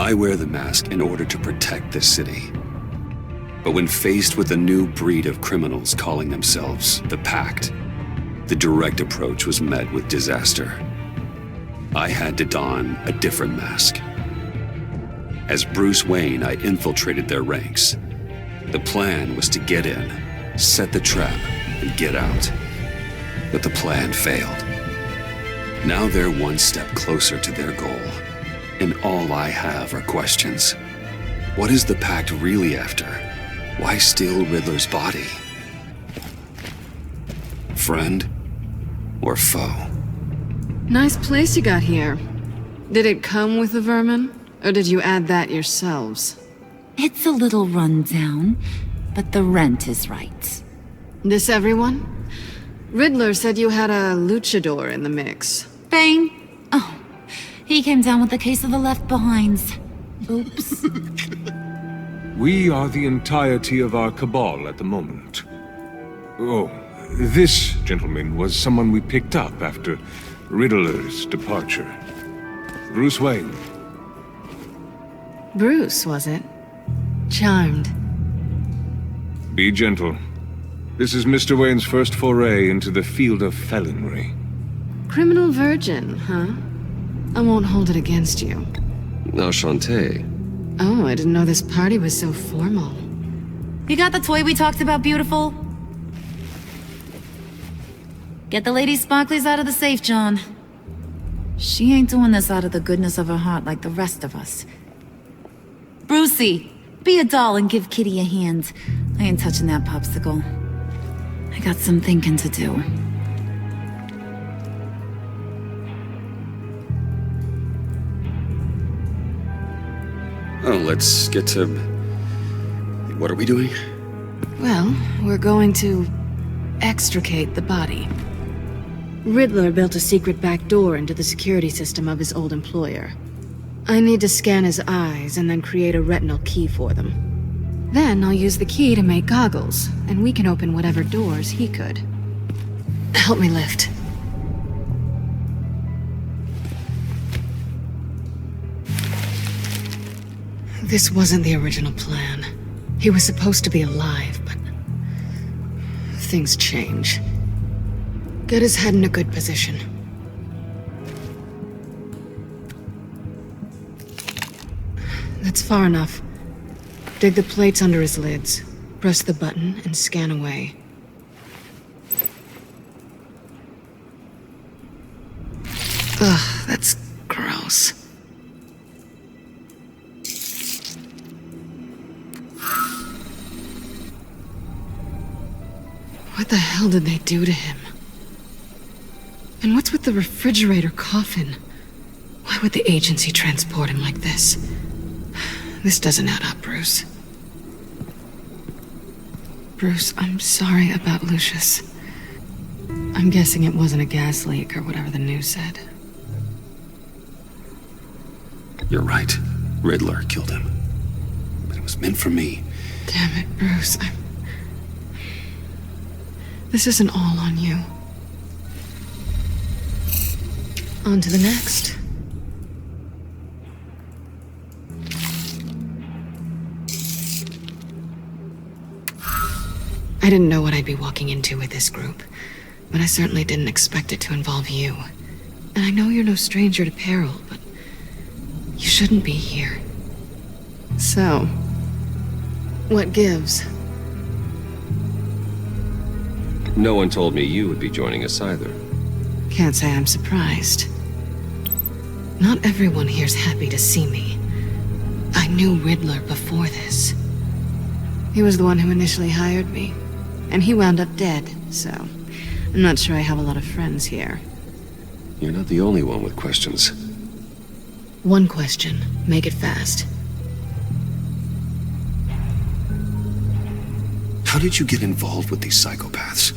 I wear the mask in order to protect this city. But when faced with a new breed of criminals calling themselves the Pact, the direct approach was met with disaster. I had to don a different mask. As Bruce Wayne, I infiltrated their ranks. The plan was to get in, set the trap, and get out. But the plan failed. Now they're one step closer to their goal, and all I have are questions. What is the Pact really after? Why steal Riddler's body? Friend or foe? Nice place you got here. Did it come with the vermin, or did you add that yourselves? It's a little run down, but the rent is right. This everyone? Riddler said you had a luchador in the mix. Bane? Oh, he came down with a case of the left behinds. Oops. We are the entirety of our cabal at the moment. Oh, this gentleman was someone we picked up after Riddler's departure. Bruce Wayne. Bruce, was it? Charmed. Be gentle. This is Mr. Wayne's first foray into the field of felonry. Criminal virgin, huh? I won't hold it against you. Enchanté. Oh, I didn't know this party was so formal. You got the toy we talked about, beautiful? Get the lady sparklies out of the safe, John. She ain't doing this out of the goodness of her heart like the rest of us. Brucey, be a doll and give Kitty a hand. I ain't touching that popsicle. I got some thinking to do. Oh, let's get to... What are we doing? Well, we're going to extricate the body. Riddler built a secret back door into the security system of his old employer. I need to scan his eyes and then create a retinal key for them. Then I'll use the key to make goggles, and we can open whatever doors he could. Help me lift. This wasn't the original plan. He was supposed to be alive, but things change. Get his head in a good position. That's far enough. Dig the plates under his lids. Press the button and scan away. Ugh, that's gross. What the hell did they do to him? And what's with the refrigerator coffin? Why would the agency transport him like this? This doesn't add up, Bruce. Bruce, I'm sorry about Lucius. I'm guessing it wasn't a gas leak or whatever the news said. You're right. Riddler killed him. But it was meant for me. Damn it, Bruce. This isn't all on you. On to the next. I didn't know what I'd be walking into with this group, but I certainly didn't expect it to involve you. And I know you're no stranger to peril, but you shouldn't be here. So, what gives? No one told me you would be joining us either. Can't say I'm surprised. Not everyone here's happy to see me. I knew Riddler before this. He was the one who initially hired me, and he wound up dead, so I'm not sure I have a lot of friends here. You're not the only one with questions. One question. Make it fast. How did you get involved with these psychopaths?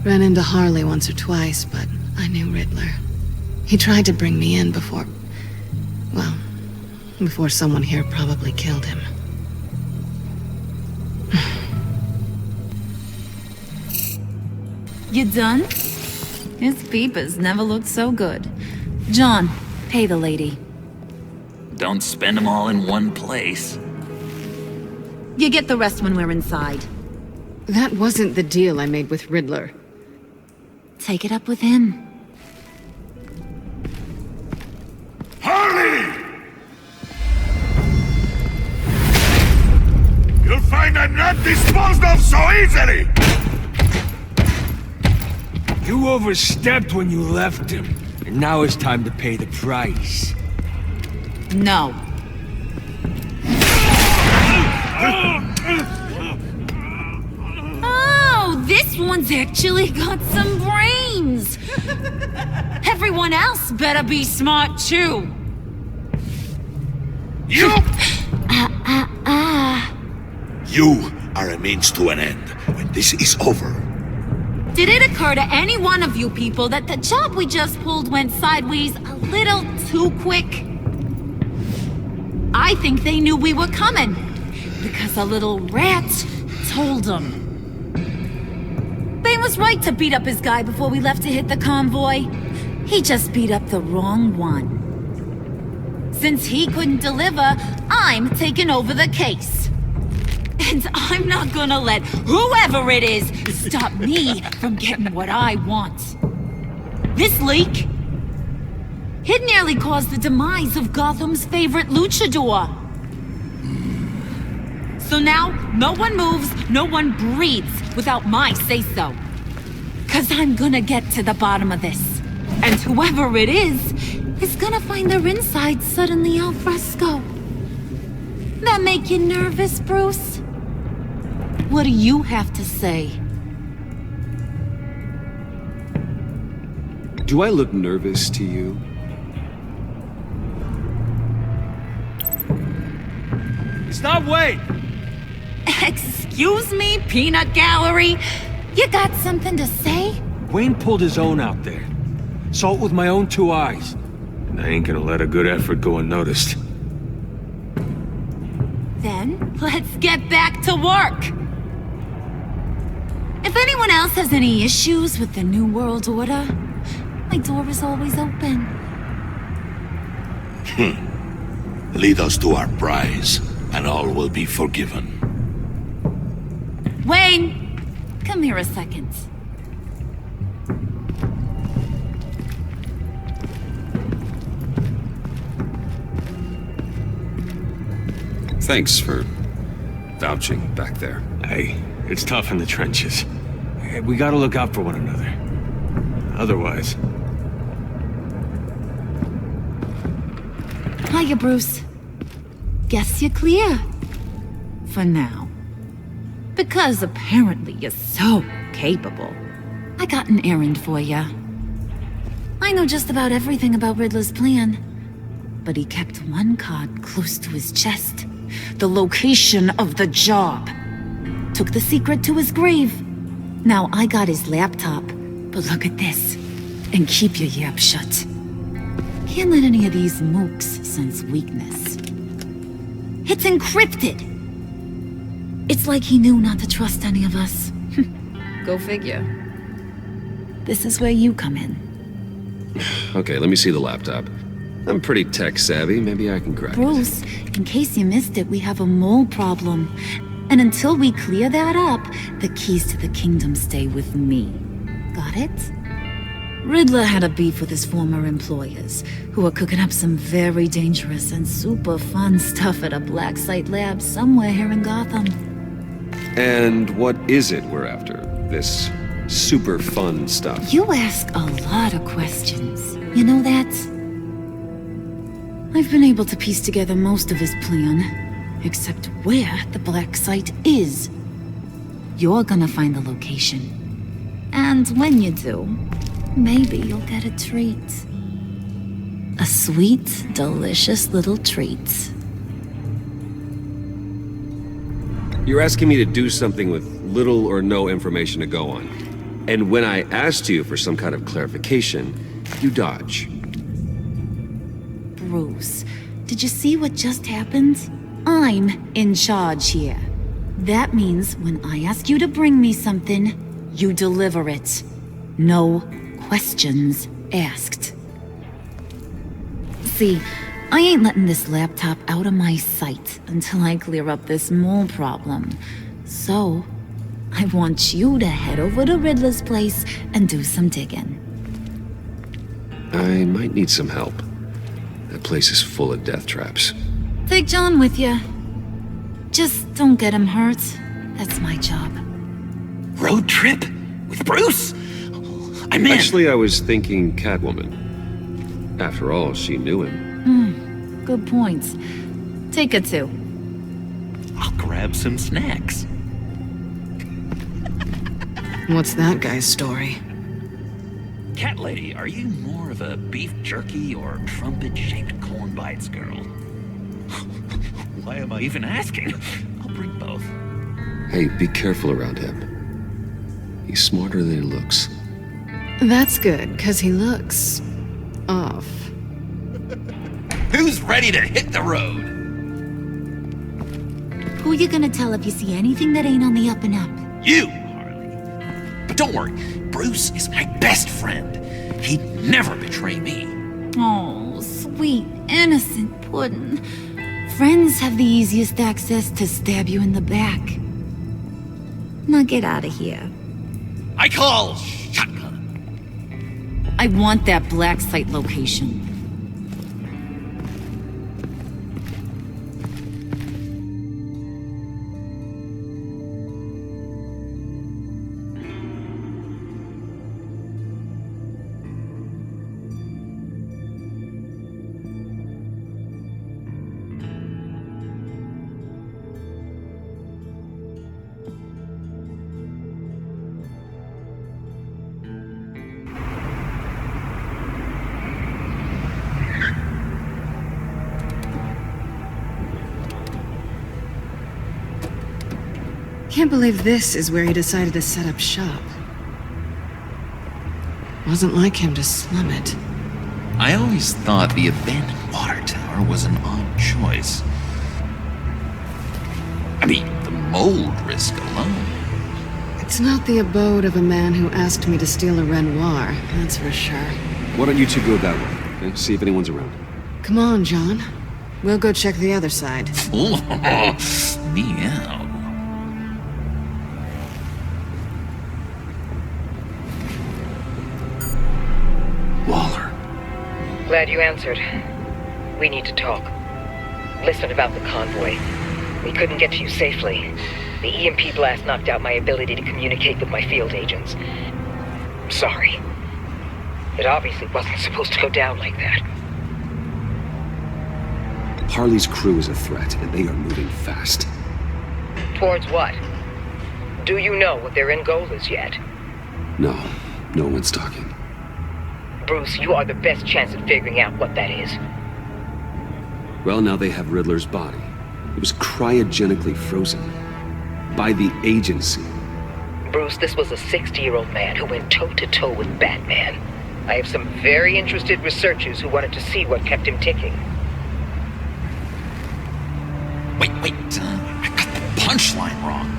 Ran into Harley once or twice, but I knew Riddler. He tried to bring me in before... well, before someone here probably killed him. You done? His peepers never looked so good. John, pay the lady. don't spend them all in one place. You get the rest when we're inside. That wasn't the deal I made with Riddler. Take it up with him. Harley! You'll find I'm not disposed of so easily! You overstepped when you left him, and now it's time to pay the price. No. Oh, this one's actually got some brains! Everyone else better be smart too. You! You are a means to an end. When this is over, Did it occur to any one of you people that the job we just pulled went sideways a little too quick? I think they knew we were coming, because a little rat told them. Bane was right to beat up his guy before we left to hit the convoy. He just beat up the wrong one. Since he couldn't deliver, I'm taking over the case. And I'm not gonna let whoever it is stop me from getting what I want. This leak, it nearly caused the demise of Gotham's favorite luchador. So now, no one moves, no one breathes without my say-so. 'Cause I'm gonna get to the bottom of this. And whoever it is gonna find their insides suddenly al fresco. That make you nervous, Bruce? What do you have to say? Do I look nervous to you? Stop, wait! Excuse me, peanut gallery? You got something to say? Wayne pulled his own out there. Saw it with my own two eyes. And I ain't gonna let a good effort go unnoticed. Then, let's get back to work. If anyone else has any issues with the New World Order, my door is always open. Lead us to our prize, and all will be forgiven. Wayne, come here a second. Thanks for vouching back there. Hey, it's tough in the trenches. Hey, we gotta look out for one another. Otherwise... Hiya, Bruce. Guess you're clear. For now. Because apparently you're so capable. I got an errand for ya. I know just about everything about Riddler's plan. But he kept one card close to his chest. The location of the job. Took the secret to his grave. Now I got his laptop. But look at this. And keep your yap shut. Can't let any of these mooks sense weakness. It's encrypted! It's like he knew not to trust any of us. Go figure. This is where you come in. Okay, let me see the laptop. I'm pretty tech savvy, maybe I can crack it. Bruce, in case you missed it, we have a mole problem. And until we clear that up, the keys to the kingdom stay with me. Got it? Riddler had a beef with his former employers, who were cooking up some very dangerous and super fun stuff at a black site lab somewhere here in Gotham. And what is it we're after? This super fun stuff? You ask a lot of questions. You know that? I've been able to piece together most of his plan, except where the black site is. You're gonna find the location. And when you do, maybe you'll get a treat. A sweet, delicious little treat. You're asking me to do something with little or no information to go on. And when I asked you for some kind of clarification, you dodge. Bruce, did you see what just happened? I'm in charge here. That means when I ask you to bring me something, you deliver it. No questions asked. See, I ain't letting this laptop out of my sight until I clear up this mole problem. So, I want you to head over to Riddler's place and do some digging. I might need some help. That place is full of death traps. Take John with you. Just don't get him hurt. That's my job. Road trip? With Bruce? I'm in. Actually, I was thinking Catwoman. After all, she knew him. Good points. Take her too. I'll grab some snacks. What's that guy's story? Cat lady, are you more of a beef jerky or trumpet-shaped corn bites girl? Why am I even asking? I'll bring both. Hey, be careful around him. He's smarter than he looks. That's good, because he looks... off. Who's ready to hit the road? Who you gonna tell if you see anything that ain't on the up and up? You, Harley. But don't worry, Bruce is my best friend. He'd never betray me. Oh, sweet, innocent puddin'. Friends have the easiest access to stab you in the back. Now get out of here. I call shotgun. I want that black site location. Can't believe this is where he decided to set up shop. Wasn't like him to slum it. I always thought the abandoned water tower was an odd choice. I mean, the mold risk alone. It's not the abode of a man who asked me to steal a Renoir, that's for sure. Why don't you two go that way, okay? See if anyone's around. Come on, John. We'll go check the other side. Meow. Waller. Glad you answered. We need to talk. Listen about the convoy. We couldn't get to you safely. The EMP blast knocked out my ability to communicate with my field agents. I'm sorry. It obviously wasn't supposed to go down like that. Harley's crew is a threat, and they are moving fast. Towards what? Do you know what their end goal is yet? No one's talking. Bruce, you are the best chance at figuring out what that is. Well, now they have Riddler's body. It was cryogenically frozen. By the agency. Bruce, this was a 60-year-old man who went toe-to-toe with Batman. I have some very interested researchers who wanted to see what kept him ticking. Wait, I got the punchline wrong.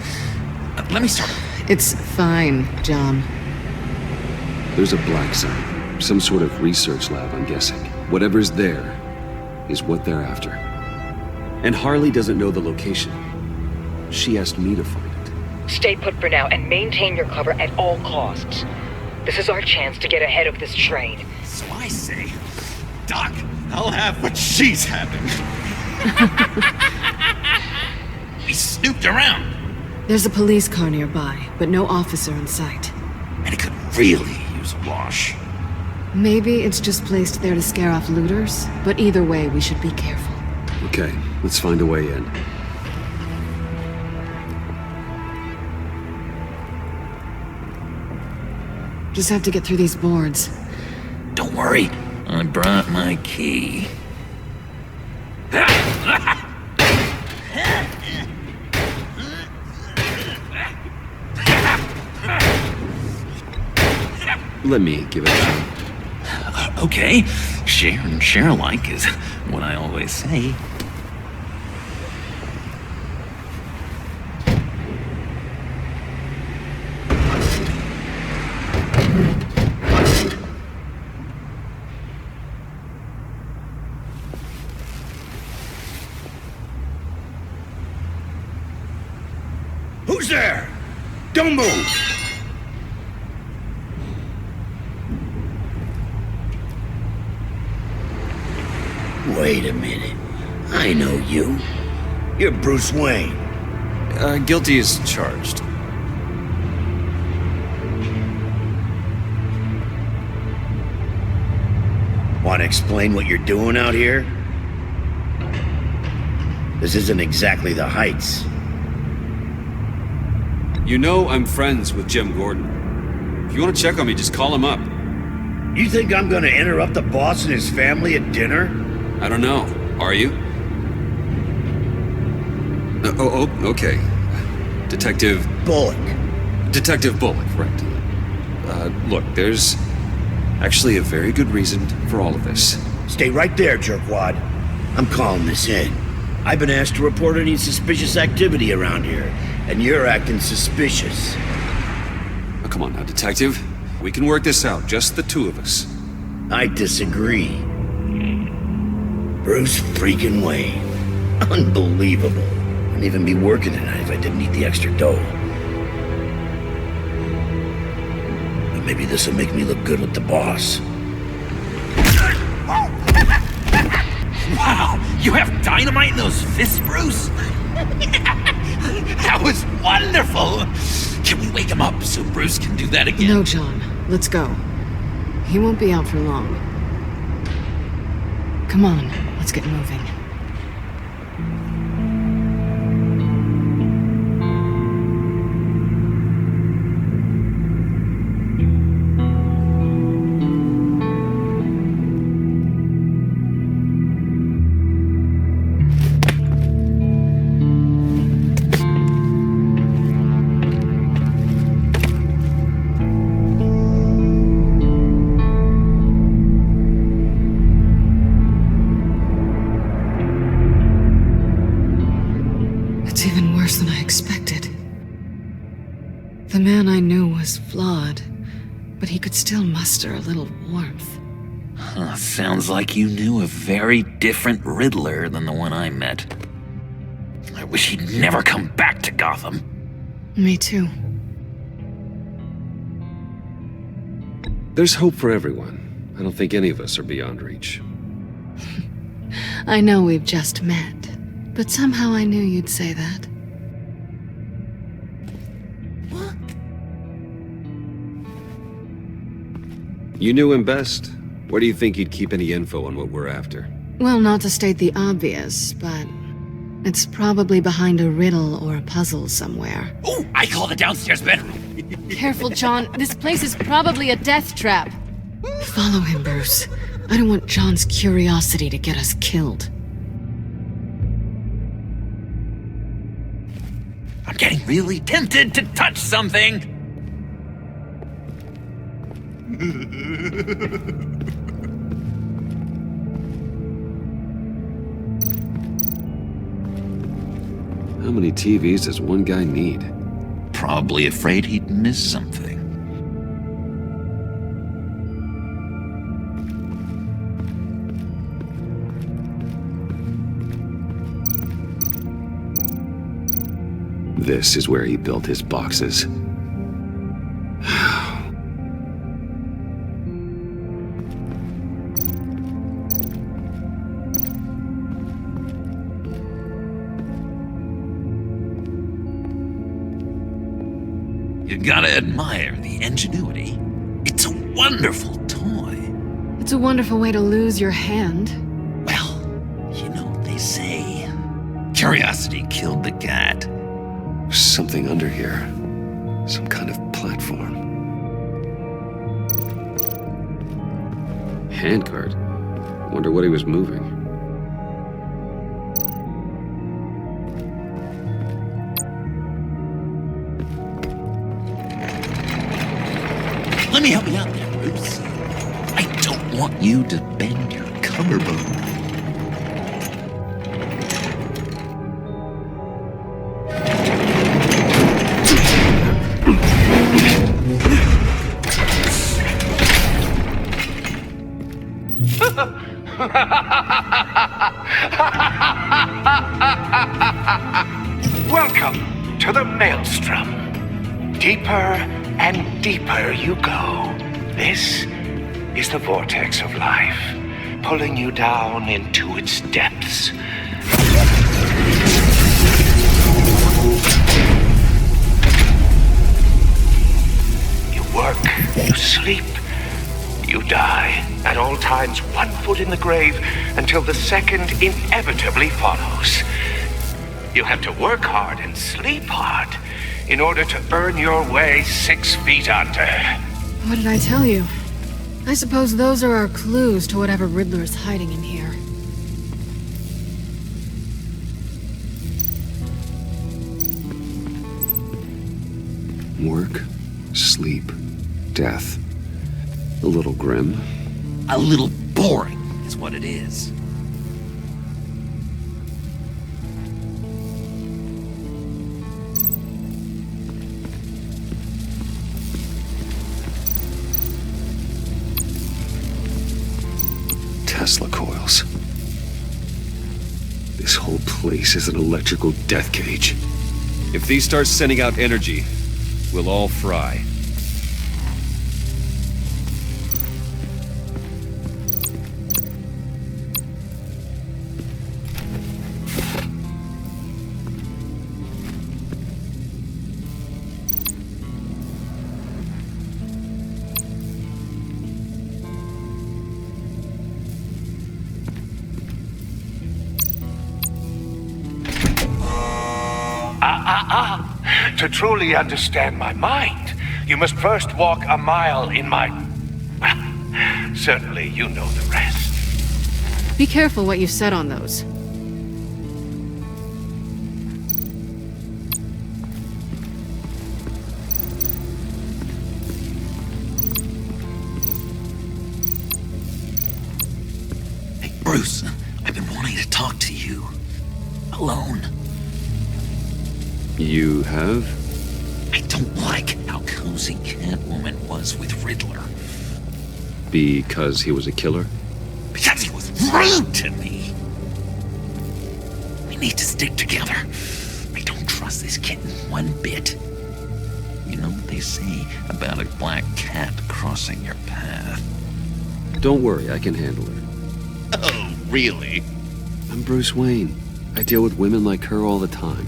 Let me start over. It's fine, John. There's a black site. Some sort of research lab, I'm guessing. Whatever's there is what they're after. And Harley doesn't know the location. She asked me to find it. Stay put for now and maintain your cover at all costs. This is our chance to get ahead of this train. So I say, Doc, I'll have what she's having. We snooped around. There's a police car nearby, but no officer in sight. And it could really use a wash. Maybe it's just placed there to scare off looters, but either way, we should be careful. Okay, let's find a way in. Just have to get through these boards. Don't worry, I brought my key. Let me give it a shot. Okay, share and share alike is what I always say. Who's there? Don't move! Wait a minute. I know you. You're Bruce Wayne. Guilty as charged. Want to explain what you're doing out here? This isn't exactly the Heights. You know I'm friends with Jim Gordon. If you want to check on me, just call him up. You think I'm gonna interrupt the boss and his family at dinner? I don't know. Are you? Okay. Detective Bullock. Detective Bullock, right. Look, there's actually a very good reason for all of this. Stay right there, jerkwad. I'm calling this in. I've been asked to report any suspicious activity around here, and you're acting suspicious. Oh, come on now, Detective. We can work this out, just the two of us. I disagree. Bruce freaking Wayne. Unbelievable. Wouldn't even be working tonight if I didn't need the extra dough. But maybe this will make me look good with the boss. Wow, you have dynamite in those fists, Bruce? That was wonderful! Can we wake him up so Bruce can do that again? No, John. Let's go. He won't be out for long. Come on, let's get moving. It's even worse than I expected. The man I knew was flawed, but he could still muster a little warmth. Sounds like you knew a very different Riddler than the one I met. I wish he'd never come back to Gotham. Me too. There's hope for everyone. I don't think any of us are beyond reach. I know we've just met, but somehow I knew you'd say that. You knew him best. Where do you think he'd keep any info on what we're after? Well, not to state the obvious, but it's probably behind a riddle or a puzzle somewhere. Oh, I call the downstairs bedroom. Careful, John. This place is probably a death trap. Follow him, Bruce. I don't want John's curiosity to get us killed. I'm getting really tempted to touch something. How many TVs does one guy need? Probably afraid he'd miss something. This is where he built his boxes. You gotta admire the ingenuity. It's a wonderful toy. It's a wonderful way to lose your hand. Well, you know what they say. Curiosity killed the cat. There's something under here. Some kind of platform. Handcart. Wonder what he was moving. Let me help you out there, Bruce. I don't want you to bend your collarbone. Welcome to the maelstrom. Deeper and deeper you go. This is the vortex of life, pulling you down into its depths. You work, you sleep, you die. At all times, 1 foot in the grave until the second inevitably follows. You have to work hard and sleep hard in order to earn your way 6 feet under. What did I tell you? I suppose those are our clues to whatever Riddler is hiding in here. Work, sleep, death. A little grim. A little boring is what it is. Tesla coils. This whole place is an electrical death cage. If these start sending out energy, we'll all fry. To truly understand my mind, you must first walk a mile in my... Well, certainly you know the rest. Be careful what you said on those. Hey, Bruce, I've been wanting to talk to you. Alone. You have? I don't like how cozy Catwoman was with Riddler. Because he was a killer? Because he was rude to me. We need to stick together. I don't trust this kitten one bit. You know what they say about a black cat crossing your path? Don't worry, I can handle her. Oh, really? I'm Bruce Wayne. I deal with women like her all the time.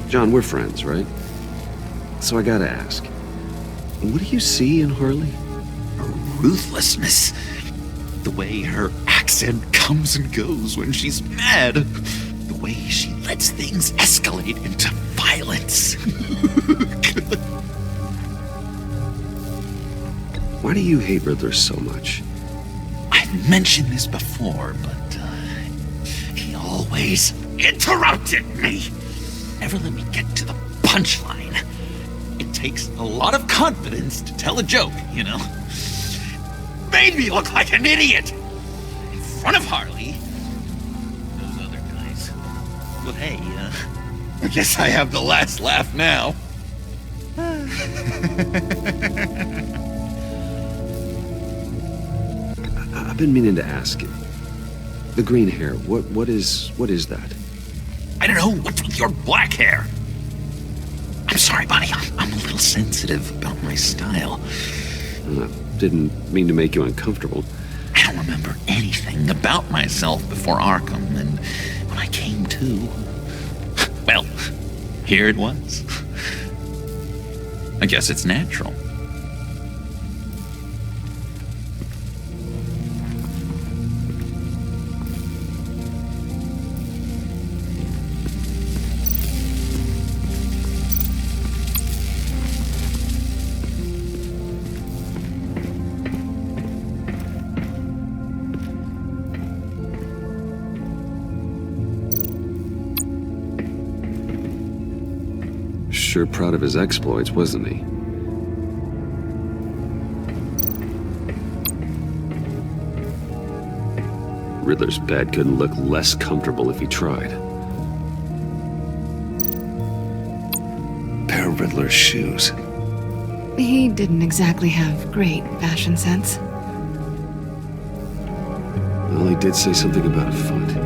John, we're friends, right? So I gotta ask, what do you see in Harley? Her ruthlessness. The way her accent comes and goes when she's mad. The way she lets things escalate into violence. Why do you hate Riddler so much? I've mentioned this before, but he always interrupted me. Never let me get to the punchline. It takes a lot of confidence to tell a joke, you know? Made me look like an idiot! In front of Harley. Those other guys. Well, hey, I guess I have the last laugh now. I've been meaning to ask you. The green hair, what is that? I don't know, what's with your black hair? I'm sorry, buddy, I'm a little sensitive about my style. Didn't mean to make you uncomfortable. I don't remember anything about myself before Arkham, and when I came to, well, here it was. I guess it's natural. Sure proud of his exploits, wasn't he? Riddler's bed couldn't look less comfortable if he tried. Riddler's shoes. He didn't exactly have great fashion sense. Well, he did say something about a foot.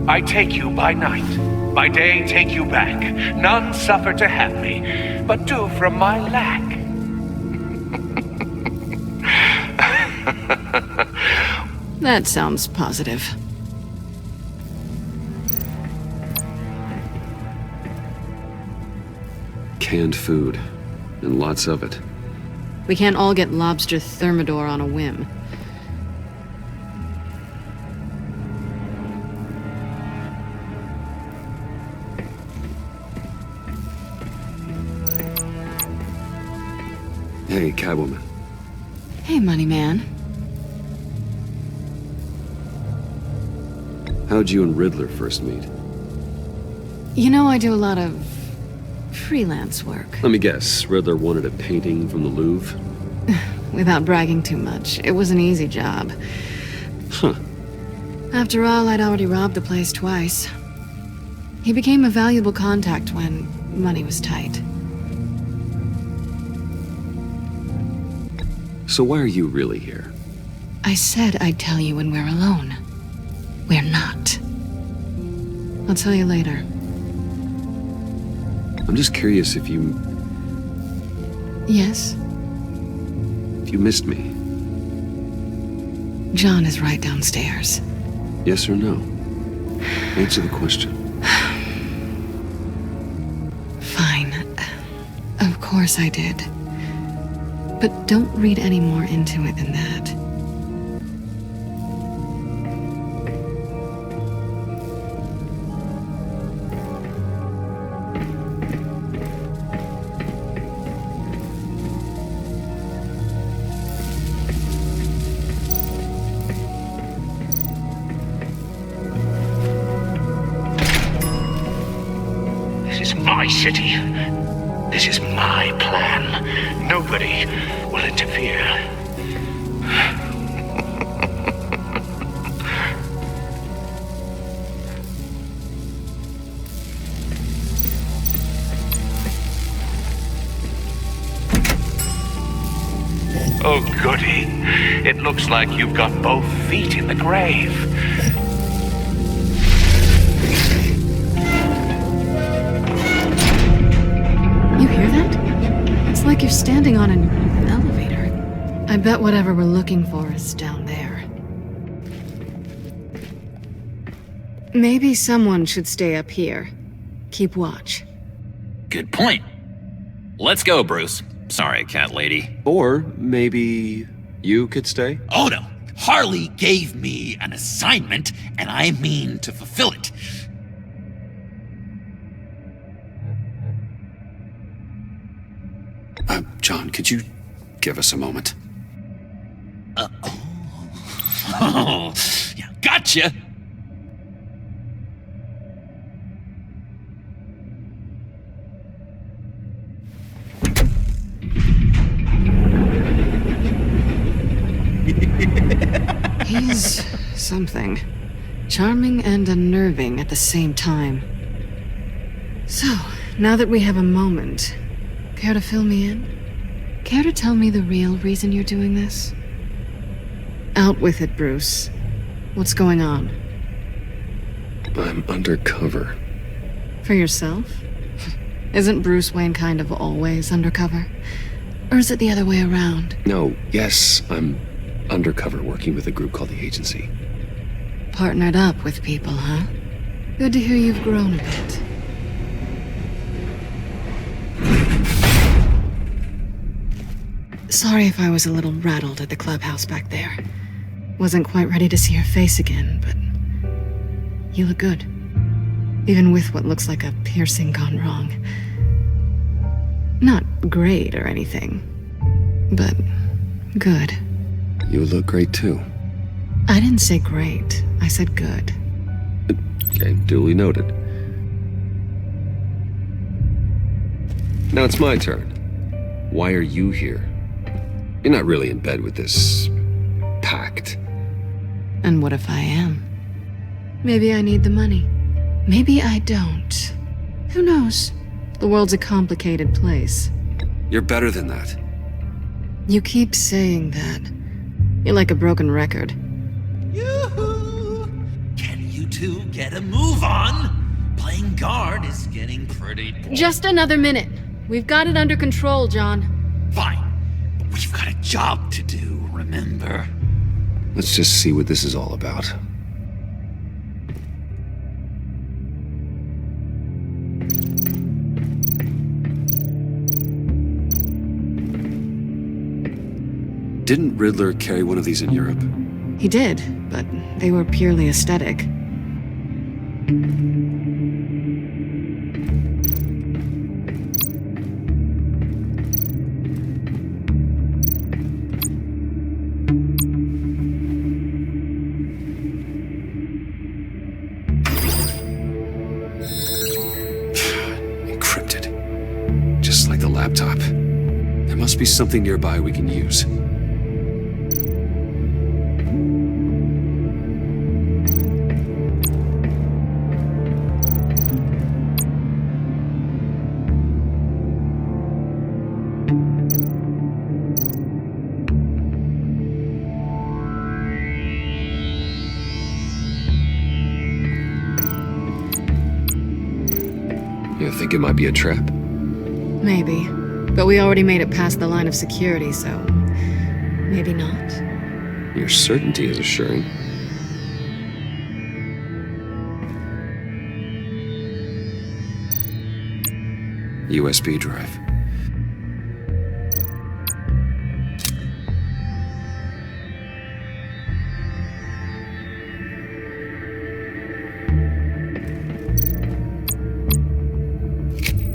I take you by night, by day take you back. None suffer to have me, but do from my lack. That sounds positive. Canned food, and lots of it. We can't all get lobster thermidor on a whim. Hey, Catwoman. Hey, money man. How'd you and Riddler first meet? You know, I do a lot of freelance work. Let me guess, Riddler wanted a painting from the Louvre? Without bragging too much, it was an easy job. Huh. After all, I'd already robbed the place twice. He became a valuable contact when money was tight. So why are you really here? I said I'd tell you when we're alone. We're not. I'll tell you later. I'm just curious if you Yes? missed me. John is right downstairs. Yes or no? Answer the question. Fine. Of course I did. But don't read any more into it than that. This is my city. This is my plan. Nobody will interfere. Oh, goody. It looks like you've got both feet in the grave. You hear that? It's like you're standing on an elevator. I bet whatever we're looking for is down there. Maybe someone should stay up here. Keep watch. Good point. Let's go, Bruce. Sorry, cat lady. Or maybe you could stay? Oh no. Harley gave me an assignment, and I mean to fulfill it. John, could you give us a moment? Oh, yeah, gotcha. He's something. Charming and unnerving at the same time. So, now that we have a moment, care to fill me in? Care to tell me the real reason you're doing this? Out with it, Bruce. What's going on? I'm undercover. For yourself? Isn't Bruce Wayne kind of always undercover? Or is it the other way around? No, yes, I'm undercover working with a group called the Agency. Partnered up with people, huh? Good to hear you've grown a bit. Sorry if I was a little rattled at the clubhouse back there. Wasn't quite ready to see your face again, but you look good. Even with what looks like a piercing gone wrong. Not great or anything, but good. You look great too. I didn't say great. I said good. Okay, duly noted. Now it's my turn. Why are you here? You're not really in bed with this pact. And what if I am? Maybe I need the money. Maybe I don't. Who knows? The world's a complicated place. You're better than that. You keep saying that. You're like a broken record. Yoo-hoo! Can you two get a move on? Playing guard is getting pretty boring. Just another minute. We've got it under control, John. Fine. But we've got a job to do, remember? Let's just see what this is all about. Didn't Riddler carry one of these in Europe? He did, but they were purely aesthetic. Encrypted. Just like the laptop. There must be something nearby we can use. You think it might be a trap? Maybe. But we already made it past the line of security, so... maybe not. Your certainty is assuring. USB drive.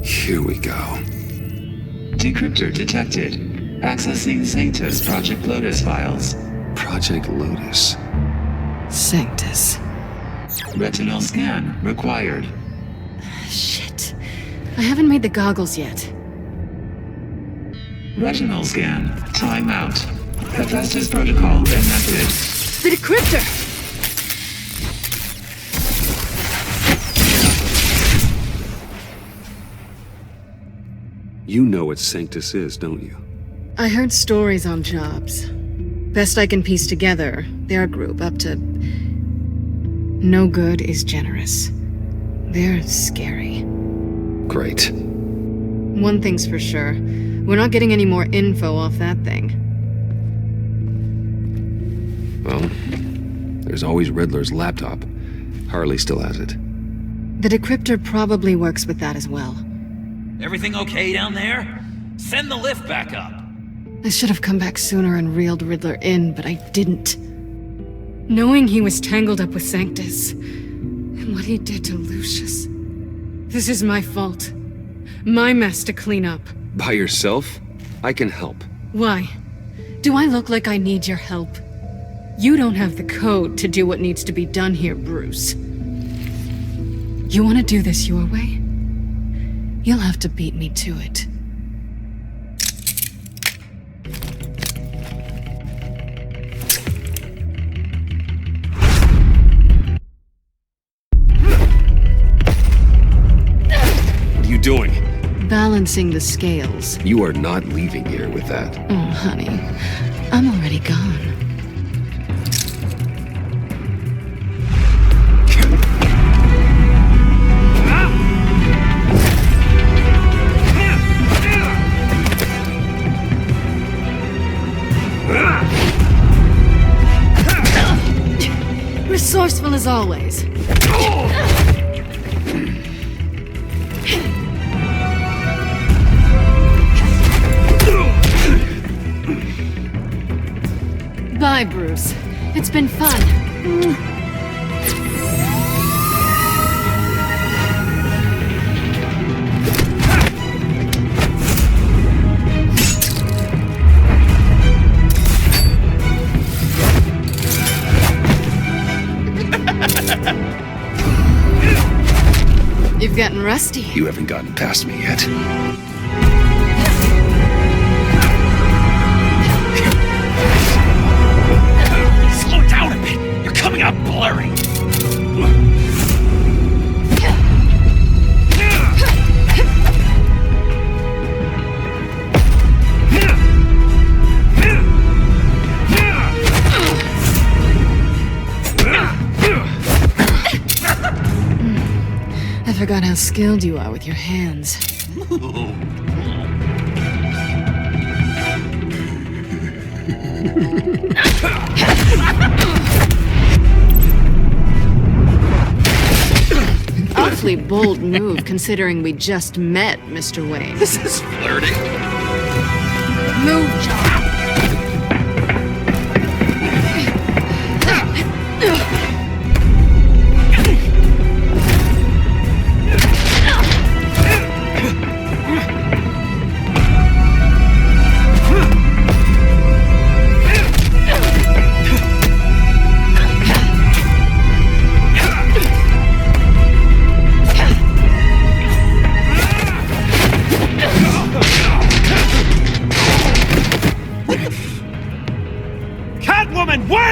Here we go. Decryptor detected. Accessing Sanctus Project Lotus files. Project Lotus. Sanctus. Retinal scan required. Shit. I haven't made the goggles yet. Retinal scan. Timeout. Hephaestus protocol enacted. The decryptor! You know what Sanctus is, don't you? I heard stories on jobs. Best I can piece together, they're a group up to... no good is generous. They're scary. Great. One thing's for sure. We're not getting any more info off that thing. Well, there's always Riddler's laptop. Harley still has it. The decryptor probably works with that as well. Everything okay down there? Send the lift back up. I should have come back sooner and reeled Riddler in, but I didn't. Knowing he was tangled up with Sanctus, and what he did to Lucius. This is my fault. My mess to clean up. By yourself? I can help. Why? Do I look like I need your help? You don't have the code to do what needs to be done here, Bruce. You want to do this your way? You'll have to beat me to it. What are you doing? Balancing the scales. You are not leaving here with that. Oh, honey. I'm already gone. Resourceful as always. Bye, Bruce. It's been fun. getting rusty. You haven't gotten past me yet. Slow down a bit. You're coming out blurry. I forgot how skilled you are with your hands. Awfully bold move, considering we just met, Mr. Wayne. This is flirting. Move, John.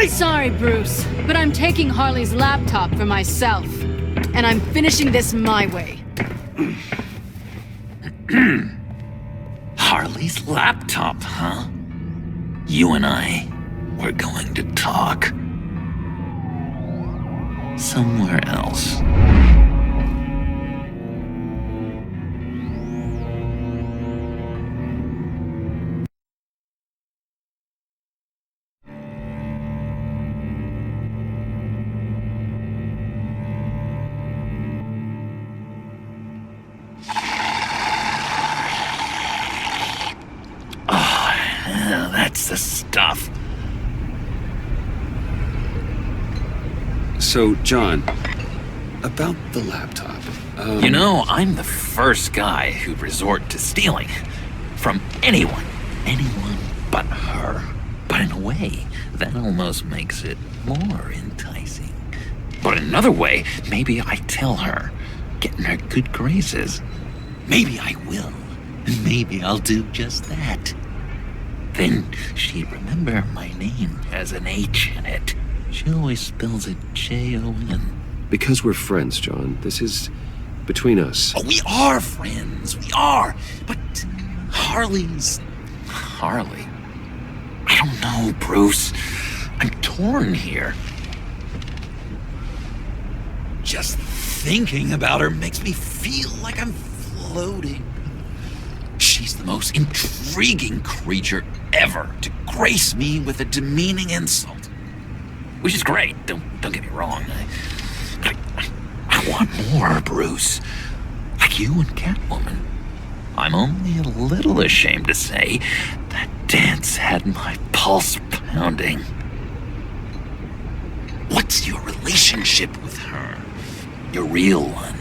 Sorry, Bruce, but I'm taking Harley's laptop for myself. And I'm finishing this my way. Harley's laptop, huh? You and I, we're going to talk. Somewhere else. That's the stuff. So, John, about the laptop. You know, I'm the first guy who'd resort to stealing. From anyone. Anyone but her. But in a way, that almost makes it more enticing. But in another way, maybe I tell her, get in her good graces. Maybe I will. And maybe I'll do just that. Then she'd remember my name has an H in it. She always spells it Jon. Because we're friends, John. This is between us. Oh, we are friends. We are. But Harley's... Harley? I don't know, Bruce. I'm torn here. Just thinking about her makes me feel like I'm floating. She's the most intriguing creature ever to grace me with a demeaning insult. Which is great, don't get me wrong. I want more, Bruce. Like you and Catwoman. I'm only a little ashamed to say that dance had my pulse pounding. What's your relationship with her? Your real one?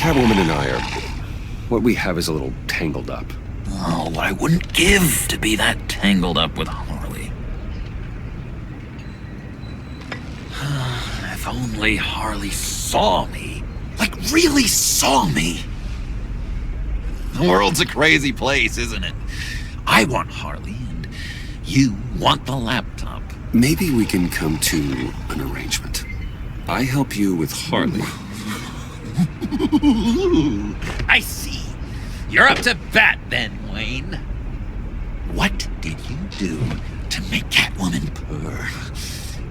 Catwoman and I are... what we have is a little tangled up. Oh, what I wouldn't give to be that tangled up with Harley. If only Harley saw me. Like, really saw me. The world's a crazy place, isn't it? I want Harley, and you want the laptop. Maybe we can come to an arrangement. I help you with Harley. I see. You're up to bat then, Wayne. What did you do to make Catwoman purr?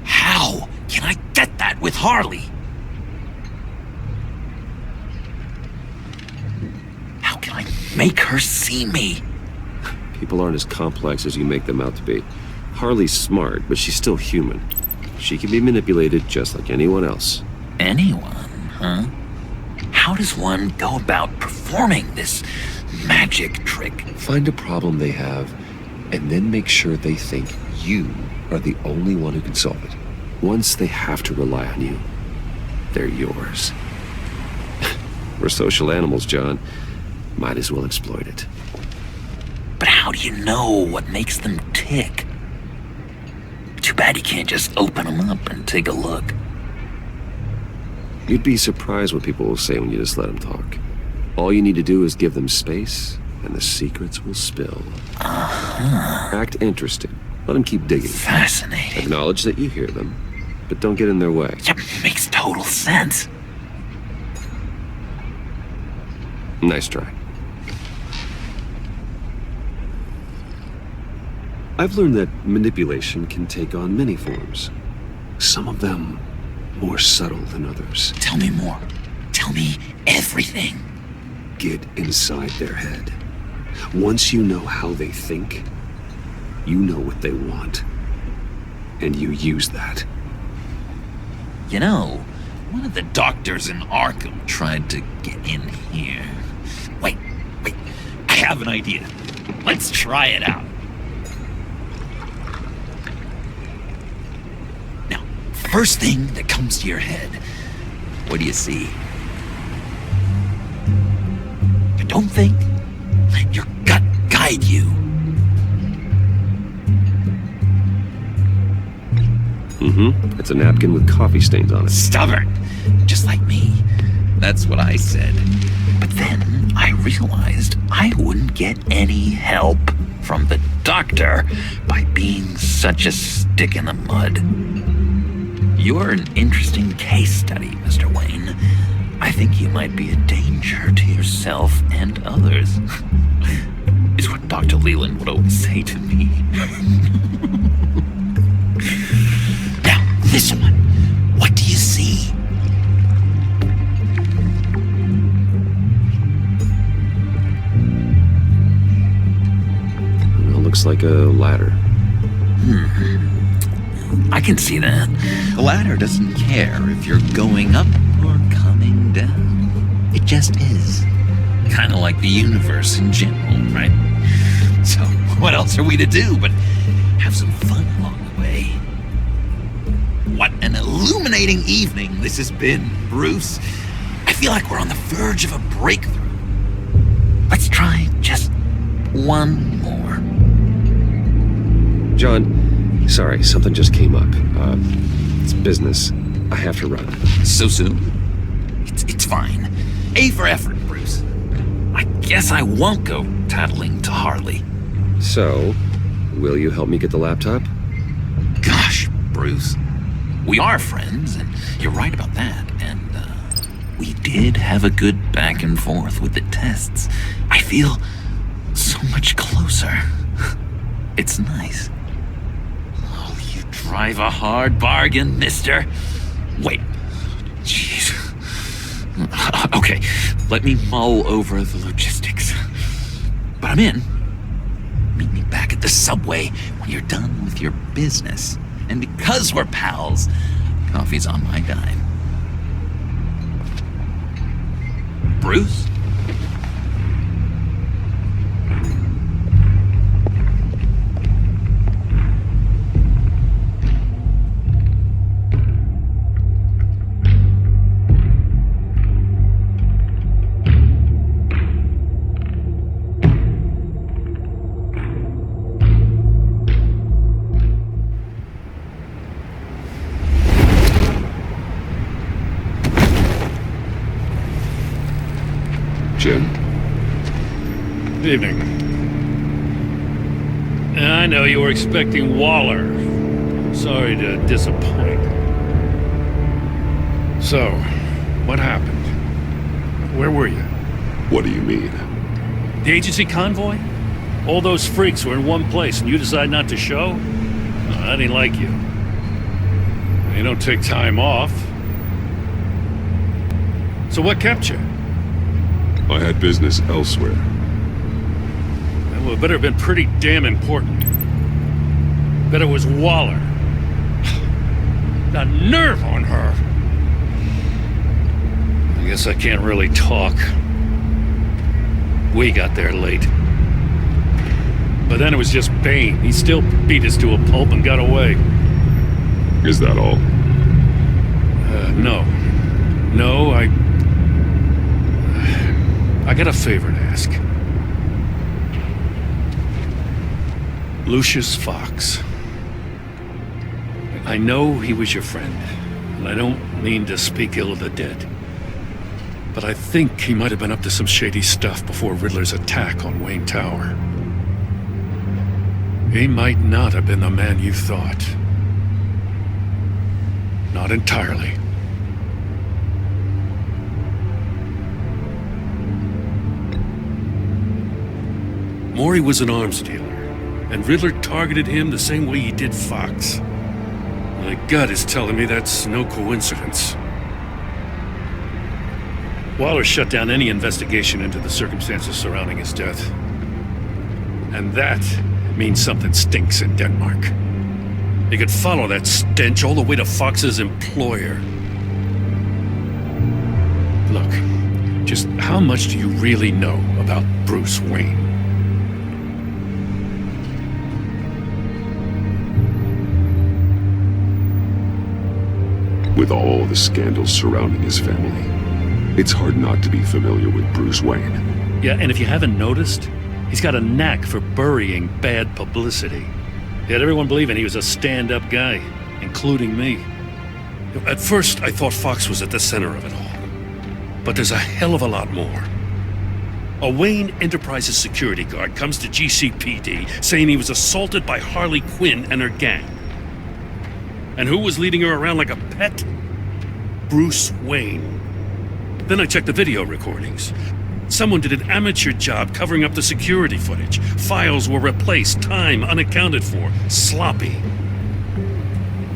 How can I get that with Harley? How can I make her see me? People aren't as complex as you make them out to be. Harley's smart, but she's still human. She can be manipulated just like anyone else. Anyone, huh? How does one go about performing this magic trick? Find a problem they have, and then make sure they think you are the only one who can solve it. Once they have to rely on you, they're yours. We're social animals, John. Might as well exploit it. But how do you know what makes them tick? Too bad you can't just open them up and take a look. You'd be surprised what people will say when you just let them talk. All you need to do is give them space, and the secrets will spill. Act interested. Let them keep digging. Fascinating. Acknowledge that you hear them, but don't get in their way. Yep, makes total sense. Nice try. I've learned that manipulation can take on many forms. Some of them more subtle than others. Tell me more. Tell me everything. Get inside their head. Once you know how they think, you know what they want. And you use that. You know, one of the doctors in Arkham tried to get in here. Wait. I have an idea. Let's try it out. Now, first thing that comes to your head, what do you see? But don't think. Let your gut guide you. It's a napkin with coffee stains on it. Stubborn, just like me. That's what I said. But then I realized I wouldn't get any help from the doctor by being such a stick in the mud. You're an interesting case study, Mr. Wayne. I think you might be a danger to yourself and others. Is what Dr. Leland would always say to me. This one, what do you see? It looks like a ladder. I can see that. The ladder doesn't care if you're going up or coming down. It just is. Kind of like the universe in general, right? So, what else are we to do but have some fun along the way? What an illuminating evening this has been, Bruce. I feel like we're on the verge of a breakthrough. Let's try just one more. John, sorry, something just came up. It's business. I have to run. So soon? It's fine. A for effort, Bruce. I guess I won't go tattling to Harley. So, will you help me get the laptop? Gosh, Bruce. We are friends, and you're right about that. And we did have a good back and forth with the tests. I feel so much closer. It's nice. Oh, you drive a hard bargain, mister. Wait. Jeez. Okay, let me mull over the logistics. But I'm in. Meet me back at the subway when you're done with your business. And because we're pals, coffee's on my dime. Bruce? Jim? Evening. I know you were expecting Waller. Sorry to disappoint. So, what happened? Where were you? What do you mean? The agency convoy? All those freaks were in one place and you decide not to show? I didn't like you. You don't take time off. So what kept you? I had business elsewhere. Well, it better have been pretty damn important. Bet it was Waller. The nerve on her! I guess I can't really talk. We got there late. But then it was just Bane. He still beat us to a pulp and got away. Is that all? No. No, I got a favor to ask. Lucius Fox. I know he was your friend, and I don't mean to speak ill of the dead. But I think he might have been up to some shady stuff before Riddler's attack on Wayne Tower. He might not have been the man you thought. Not entirely. Maury was an arms dealer, and Riddler targeted him the same way he did Fox. My gut is telling me that's no coincidence. Waller shut down any investigation into the circumstances surrounding his death. And that means something stinks in Denmark. He could follow that stench all the way to Fox's employer. Look, just how much do you really know about Bruce Wayne? With all the scandals surrounding his family, it's hard not to be familiar with Bruce Wayne. Yeah, and if you haven't noticed, he's got a knack for burying bad publicity. He had everyone believing he was a stand-up guy, including me. At first, I thought Fox was at the center of it all. But there's a hell of a lot more. A Wayne Enterprises security guard comes to GCPD saying he was assaulted by Harley Quinn and her gang. And who was leading her around like a pet? Bruce Wayne. Then I checked the video recordings. Someone did an amateur job covering up the security footage. Files were replaced, time unaccounted for, sloppy.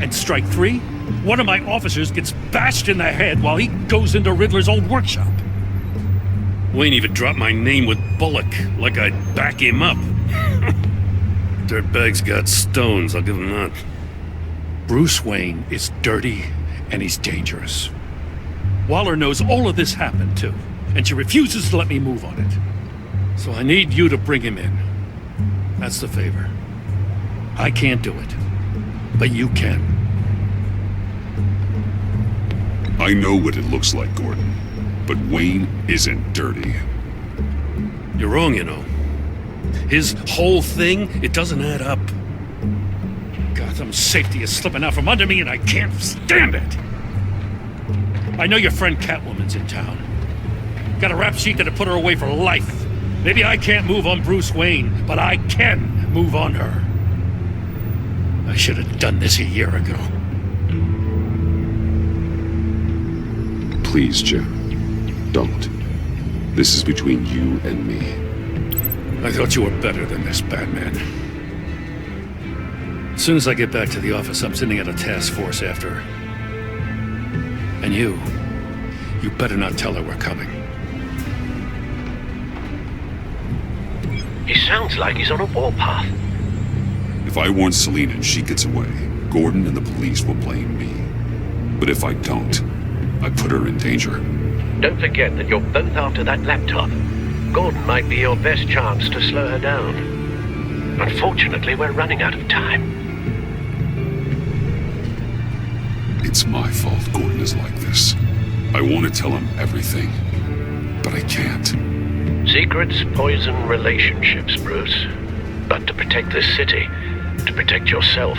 And strike three? One of my officers gets bashed in the head while he goes into Riddler's old workshop. Wayne even dropped my name with Bullock, like I'd back him up. Dirtbag's got stones, I'll give him that. Bruce Wayne is dirty and he's dangerous. Waller knows all of this happened too, and she refuses to let me move on it. So I need you to bring him in. That's the favor. I can't do it, but you can. I know what it looks like, Gordon, but Wayne isn't dirty. You're wrong, you know. His whole thing, it doesn't add up. Gotham's safety is slipping out from under me and I can't stand it. I know your friend Catwoman's in town. Got a rap sheet that'll put her away for life. Maybe I can't move on Bruce Wayne, but I can move on her. I should have done this a year ago. Please, Jim. Don't. This is between you and me. I thought you were better than this, Batman. As soon as I get back to the office, I'm sending out a task force after her. And you better not tell her we're coming. He sounds like he's on a warpath. If I warn Selina and she gets away, Gordon and the police will blame me. But if I don't, I put her in danger. Don't forget that you're both after that laptop. Gordon might be your best chance to slow her down. Unfortunately, we're running out of time. It's my fault Gordon is like this. I want to tell him everything, but I can't. Secrets poison relationships, Bruce. But to protect this city, to protect yourself,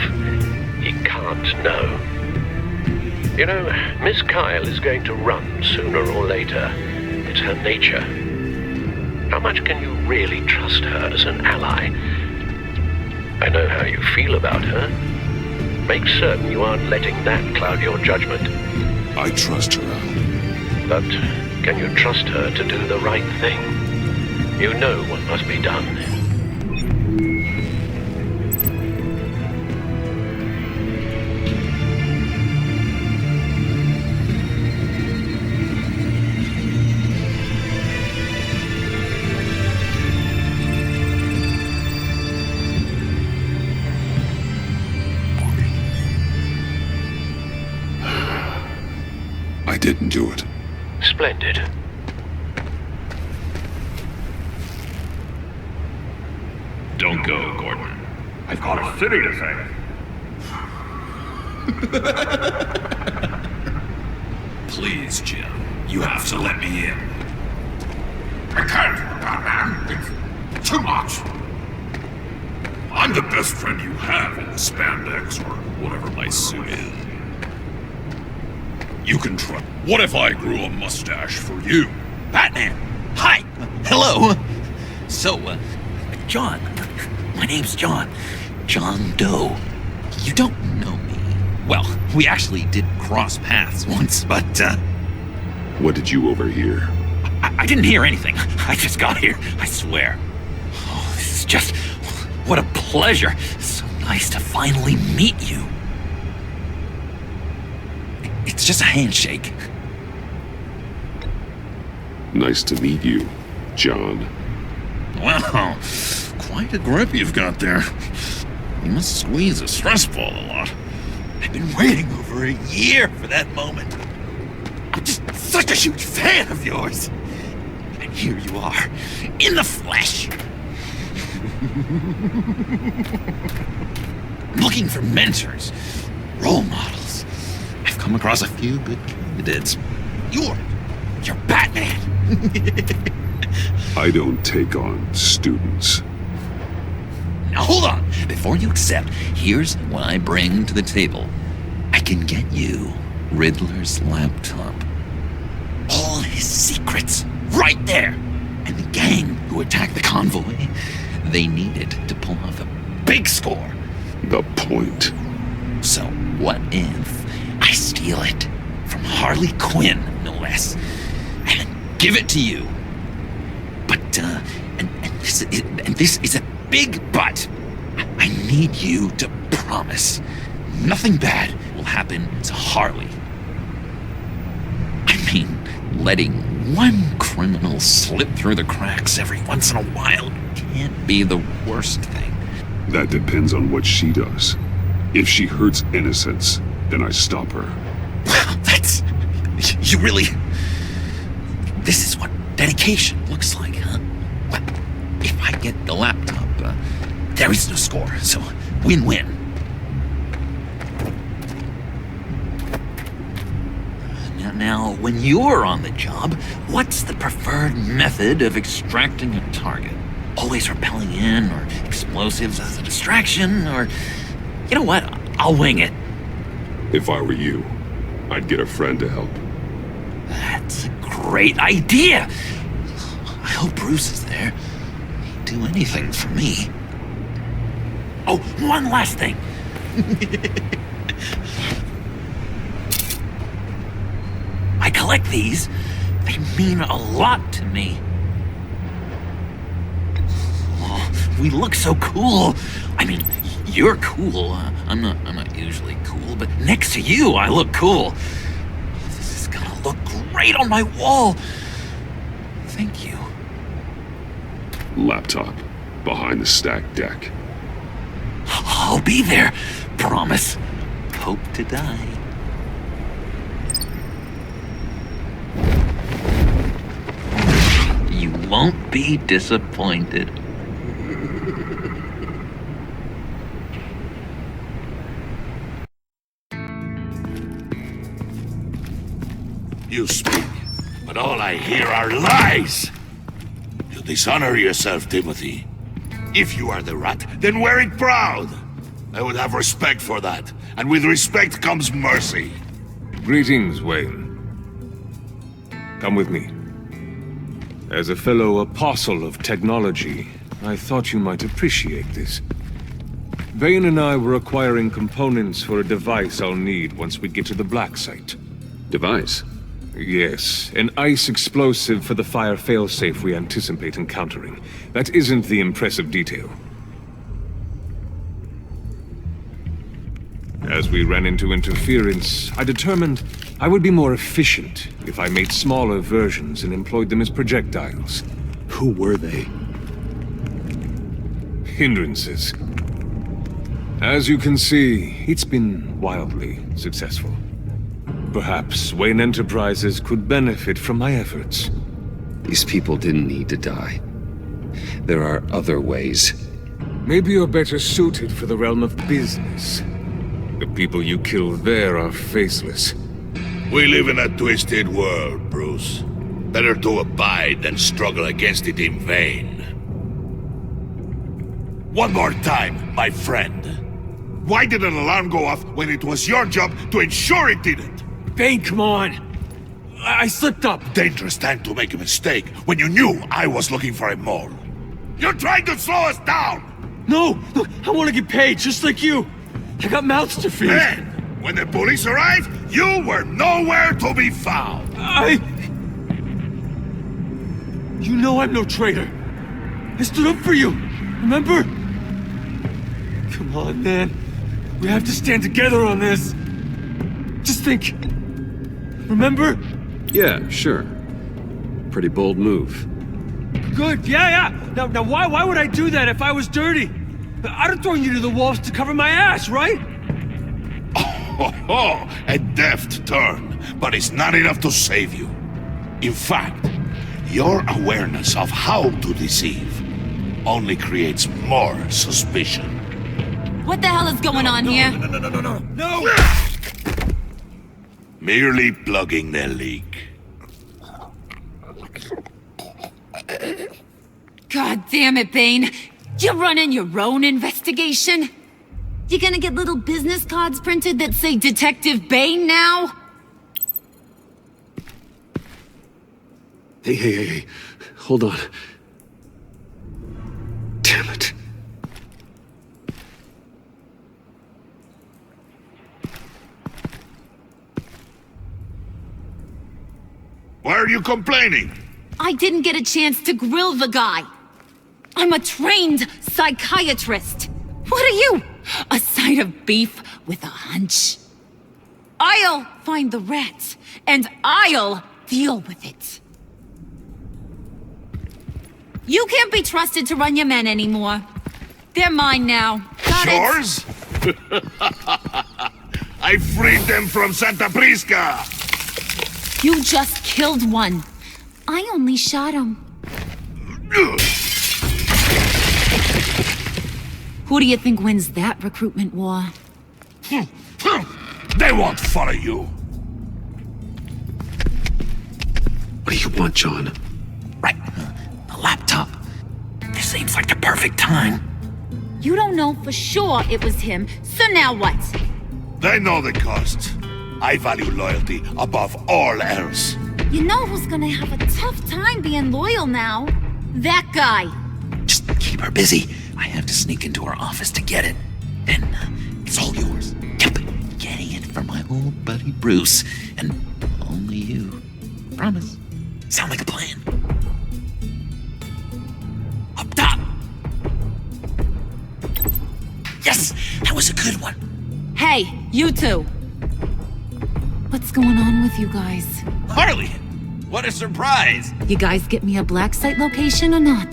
he can't know. You know, Miss Kyle is going to run sooner or later. It's her nature. How much can you really trust her as an ally? I know how you feel about her. Make certain you aren't letting that cloud your judgment. I trust her, Al. But can you trust her to do the right thing? You know what must be done. I didn't do it. Splendid. Don't go, Gordon. I've got a city to save. Please, Jim. You have to let me in. I can't, Batman. It's too much. I'm the best friend you have in the spandex or whatever my suit is. You can try. What if I grew a mustache for you? Batman! Hi! Hello! So, John. My name's John. John Doe. You don't know me. Well, we actually did cross paths once, but, What did you overhear? I didn't hear anything. I just got here, I swear. Oh, this is just... What a pleasure. So nice to finally meet you. It's just a handshake. Nice to meet you, John. Wow, quite a grip you've got there. You must squeeze a stress ball a lot. I've been waiting over a year for that moment. I'm just such a huge fan of yours. And here you are, in the flesh. I'm looking for mentors, role models. I've come across a few good candidates. You're Batman. I don't take on students. Now hold on. Before you accept, here's what I bring to the table. I can get you Riddler's laptop. All his secrets, right there. And the gang who attacked the convoy, they needed to pull off a big score. The point. So what if I steal it from Harley Quinn, no less, and then give it to you? But, and this is a big but. I need you to promise nothing bad will happen to Harley. I mean, letting one criminal slip through the cracks every once in a while can't be the worst thing. That depends on what she does. If she hurts innocents, then I stop her. Wow, that's... You really... This is what dedication looks like, huh? Well, if I get the laptop, there is no score, so win-win. Now, when you're on the job, what's the preferred method of extracting a target? Always rappelling in, or explosives as a distraction, or... You know what? I'll wing it. If I were you, I'd get a friend to help. That's a great idea! I hope Bruce is there. He'd do anything for me. Oh, one last thing! I collect these. They mean a lot to me. Oh, we look so cool. I mean, you're cool. I'm not usually cool, but next to you, I look cool. This is gonna look great on my wall. Thank you. Laptop, behind the stacked deck. I'll be there. Promise. Hope to die. You won't be disappointed. You speak, but all I hear are lies! You dishonor yourself, Timothy. If you are the rat, then wear it proud! I would have respect for that, and with respect comes mercy. Greetings, Wayne. Come with me. As a fellow apostle of technology, I thought you might appreciate this. Vane and I were acquiring components for a device I'll need once we get to the Black Site. Device? Yes, an ice explosive for the fire failsafe we anticipate encountering. That isn't the impressive detail. As we ran into interference, I determined I would be more efficient if I made smaller versions and employed them as projectiles. Who were they? Hindrances. As you can see, it's been wildly successful. Perhaps Wayne Enterprises could benefit from my efforts. These people didn't need to die. There are other ways. Maybe you're better suited for the realm of business. The people you kill there are faceless. We live in a twisted world, Bruce. Better to abide than struggle against it in vain. One more time, my friend. Why did an alarm go off when it was your job to ensure it didn't? Bane, come on! I slipped up! Dangerous time to make a mistake when you knew I was looking for a mole. You're trying to slow us down! No! Look, I want to get paid, just like you! I got mouths to feed! Then, when the police arrived, you were nowhere to be found! You know I'm no traitor! I stood up for you! Remember? Come on, man. We have to stand together on this! Just think... Remember? Yeah, sure. Pretty bold move. Good, yeah. Now why would I do that if I was dirty? I'd have thrown you to the wolves to cover my ass, right? Oh, a deft turn, but it's not enough to save you. In fact, your awareness of how to deceive only creates more suspicion. What the hell is going on here? No! Merely plugging the leak. God damn it, Bane. You're running your own investigation? You gonna get little business cards printed that say Detective Bane now? Hey. Hold on. Damn it. Why are you complaining? I didn't get a chance to grill the guy. I'm a trained psychiatrist. What are you? A side of beef with a hunch? I'll find the rat, and I'll deal with it. You can't be trusted to run your men anymore. They're mine now. Got Yours? I freed them from Santa Prisca! You just killed one. I only shot him. Who do you think wins that recruitment war? They won't follow you. What do you want, John? Right. A laptop. This seems like the perfect time. You don't know for sure it was him, so now what? They know the cost. I value loyalty above all else. You know who's gonna have a tough time being loyal now? That guy. Just keep her busy. I have to sneak into her office to get it. Then it's all yours. Yep. Getting it from my old buddy Bruce. And only you. Promise. Sound like a plan? Up top! Yes! That was a good one. Hey, you two. What's going on with you guys? Harley! What a surprise! You guys get me a black site location or not?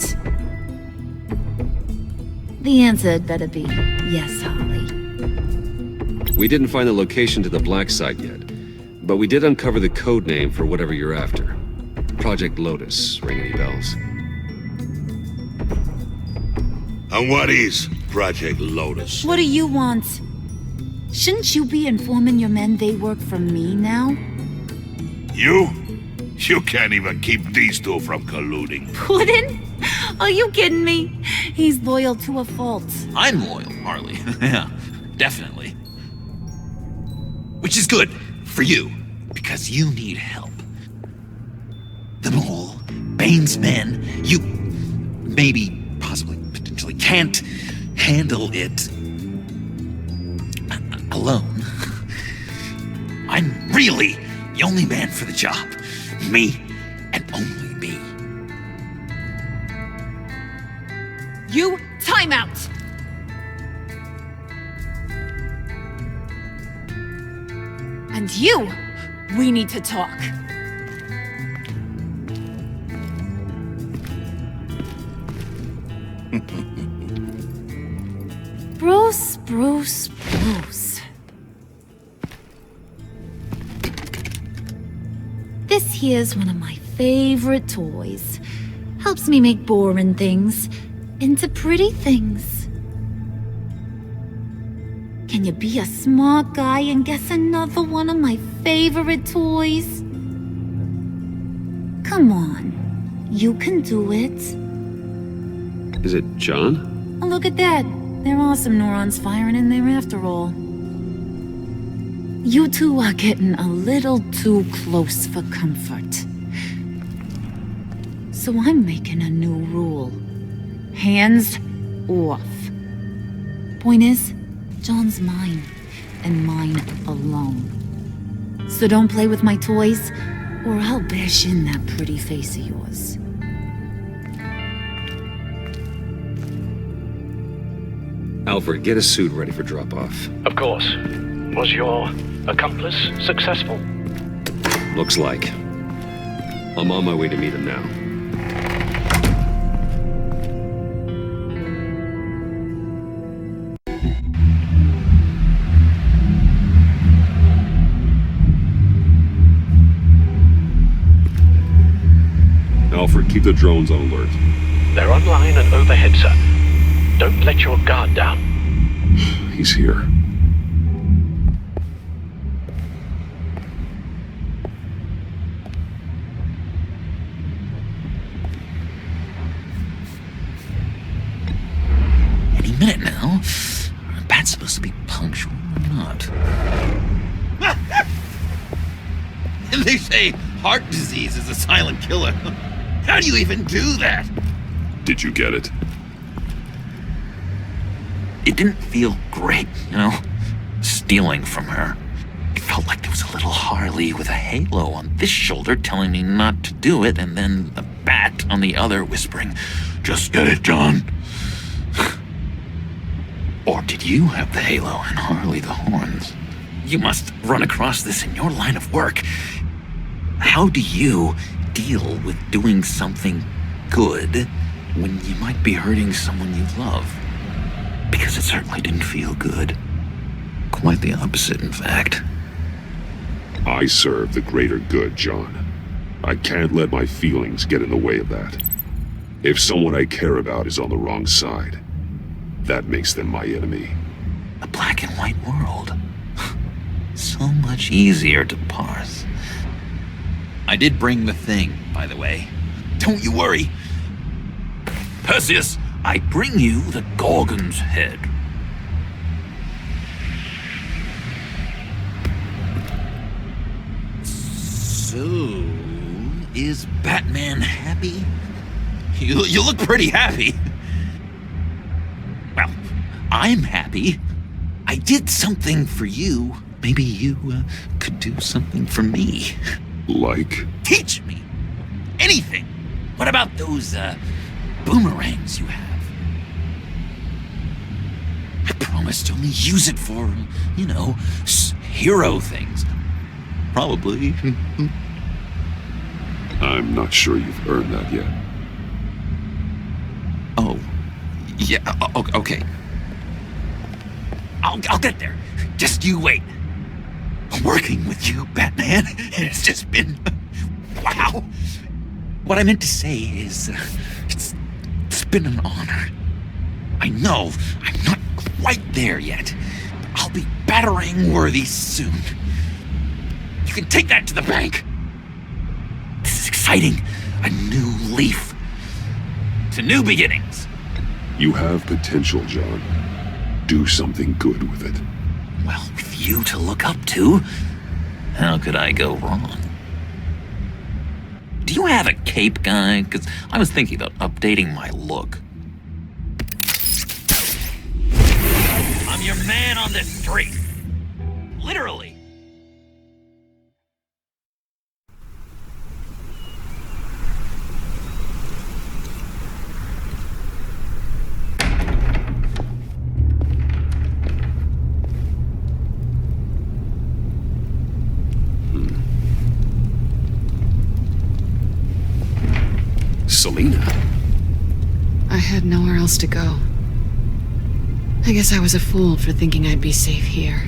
The answer had better be yes, Harley. We didn't find the location to the black site yet, but we did uncover the code name for whatever you're after. Project Lotus. Ring any bells? And what is Project Lotus? What do you want? Shouldn't you be informing your men they work for me now? You? You can't even keep these two from colluding. Puddin'? Are you kidding me? He's loyal to a fault. I'm loyal, Harley. Yeah, definitely. Which is good for you, because you need help. The mole, Bane's men, you maybe, possibly, potentially can't handle it alone. I'm really the only man for the job. Me, and only me. You, time out! And you, we need to talk. Bruce. This here's one of my favorite toys. Helps me make boring things into pretty things. Can you be a smart guy and guess another one of my favorite toys? Come on, you can do it. Is it John? Oh, look at that. There are some neurons firing in there after all. You two are getting a little too close for comfort. So I'm making a new rule. Hands off. Point is, John's mine, and mine alone. So don't play with my toys, or I'll bash in that pretty face of yours. Alfred, get a suit ready for drop-off. Of course. Was your accomplice successful? Looks like. I'm on my way to meet him now. Alfred, keep the drones on alert. They're online and overhead, sir. Don't let your guard down. He's here. Any minute now. Bat's supposed to be punctual or not? They say heart disease is a silent killer. How do you even do that? Did you get it? It didn't feel great, you know? Stealing from her. It felt like there was a little Harley with a halo on this shoulder telling me not to do it, and then a bat on the other whispering, "Just get it, John." Or did you have the halo and Harley the horns? You must run across this in your line of work. How do you deal with doing something good when you might be hurting someone you love? Because it certainly didn't feel good. Quite the opposite, in fact. I serve the greater good, John. I can't let my feelings get in the way of that. If someone I care about is on the wrong side, that makes them my enemy. A black and white world. So much easier to parse. I did bring the thing, by the way. Don't you worry. Perseus, I bring you the Gorgon's head. So, is Batman happy? You look pretty happy. Well, I'm happy. I did something for you. Maybe you could do something for me. Like? Teach me. Anything. What about those boomerangs you have? I promised to only use it for, you know, hero things. Probably. I'm not sure you've earned that yet. Oh. Yeah, okay. I'll get there. Just you wait. Working with you, Batman, it's just been... wow. What I meant to say is, it's been an honor. I know I'm not quite there yet. I'll be battering worthy soon. You can take that to the bank. This is exciting. A new leaf. To new beginnings. You have potential, John. Do something good with it. Well, with you to look up to, how could I go wrong? Do you have a cape, guy? Because I was thinking about updating my look. I'm your man on this street. Literally. Selina? I had nowhere else to go. I guess I was a fool for thinking I'd be safe here.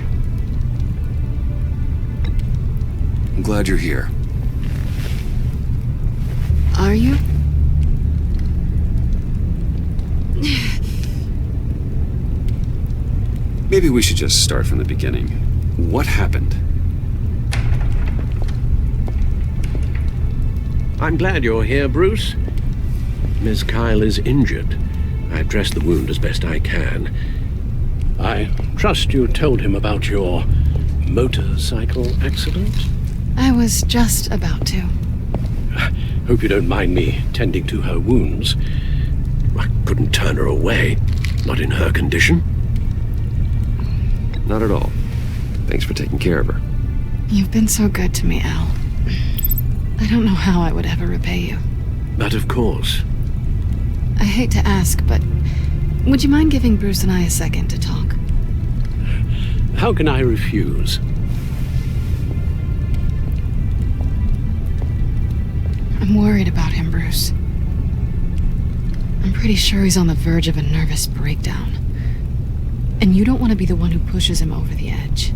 I'm glad you're here. Are you? Maybe we should just start from the beginning. What happened? I'm glad you're here, Bruce. Miss Kyle is injured. I've dressed the wound as best I can. I trust you told him about your motorcycle accident? I was just about to. Hope you don't mind me tending to her wounds. I couldn't turn her away, not in her condition. Not at all. Thanks for taking care of her. You've been so good to me, Al. I don't know how I would ever repay you. But of course. I hate to ask, but would you mind giving Bruce and I a second to talk? How can I refuse? I'm worried about him, Bruce. I'm pretty sure he's on the verge of a nervous breakdown. And you don't want to be the one who pushes him over the edge.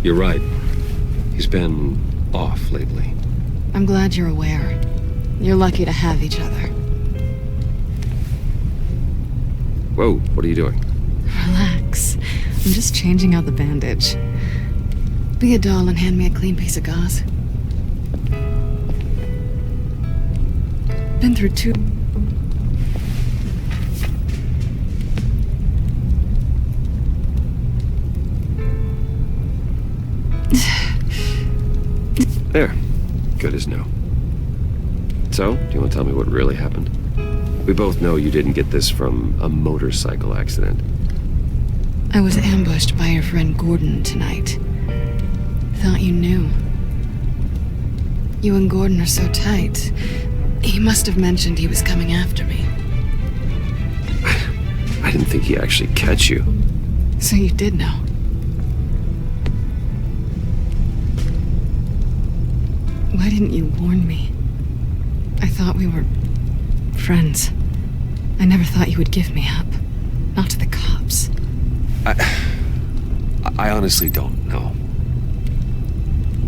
You're right. He's been off lately. I'm glad you're aware. You're lucky to have each other. Whoa, what are you doing? Relax. I'm just changing out the bandage. Be a doll and hand me a clean piece of gauze. Been through two... There. Good as new. So, do you want to tell me what really happened? We both know you didn't get this from a motorcycle accident. I was ambushed by your friend Gordon tonight. Thought you knew. You and Gordon are so tight. He must have mentioned he was coming after me. I didn't think he'd actually catch you. So you did know. Why didn't you warn me? I thought we were friends. I never thought you would give me up. Not to the cops. I honestly don't know.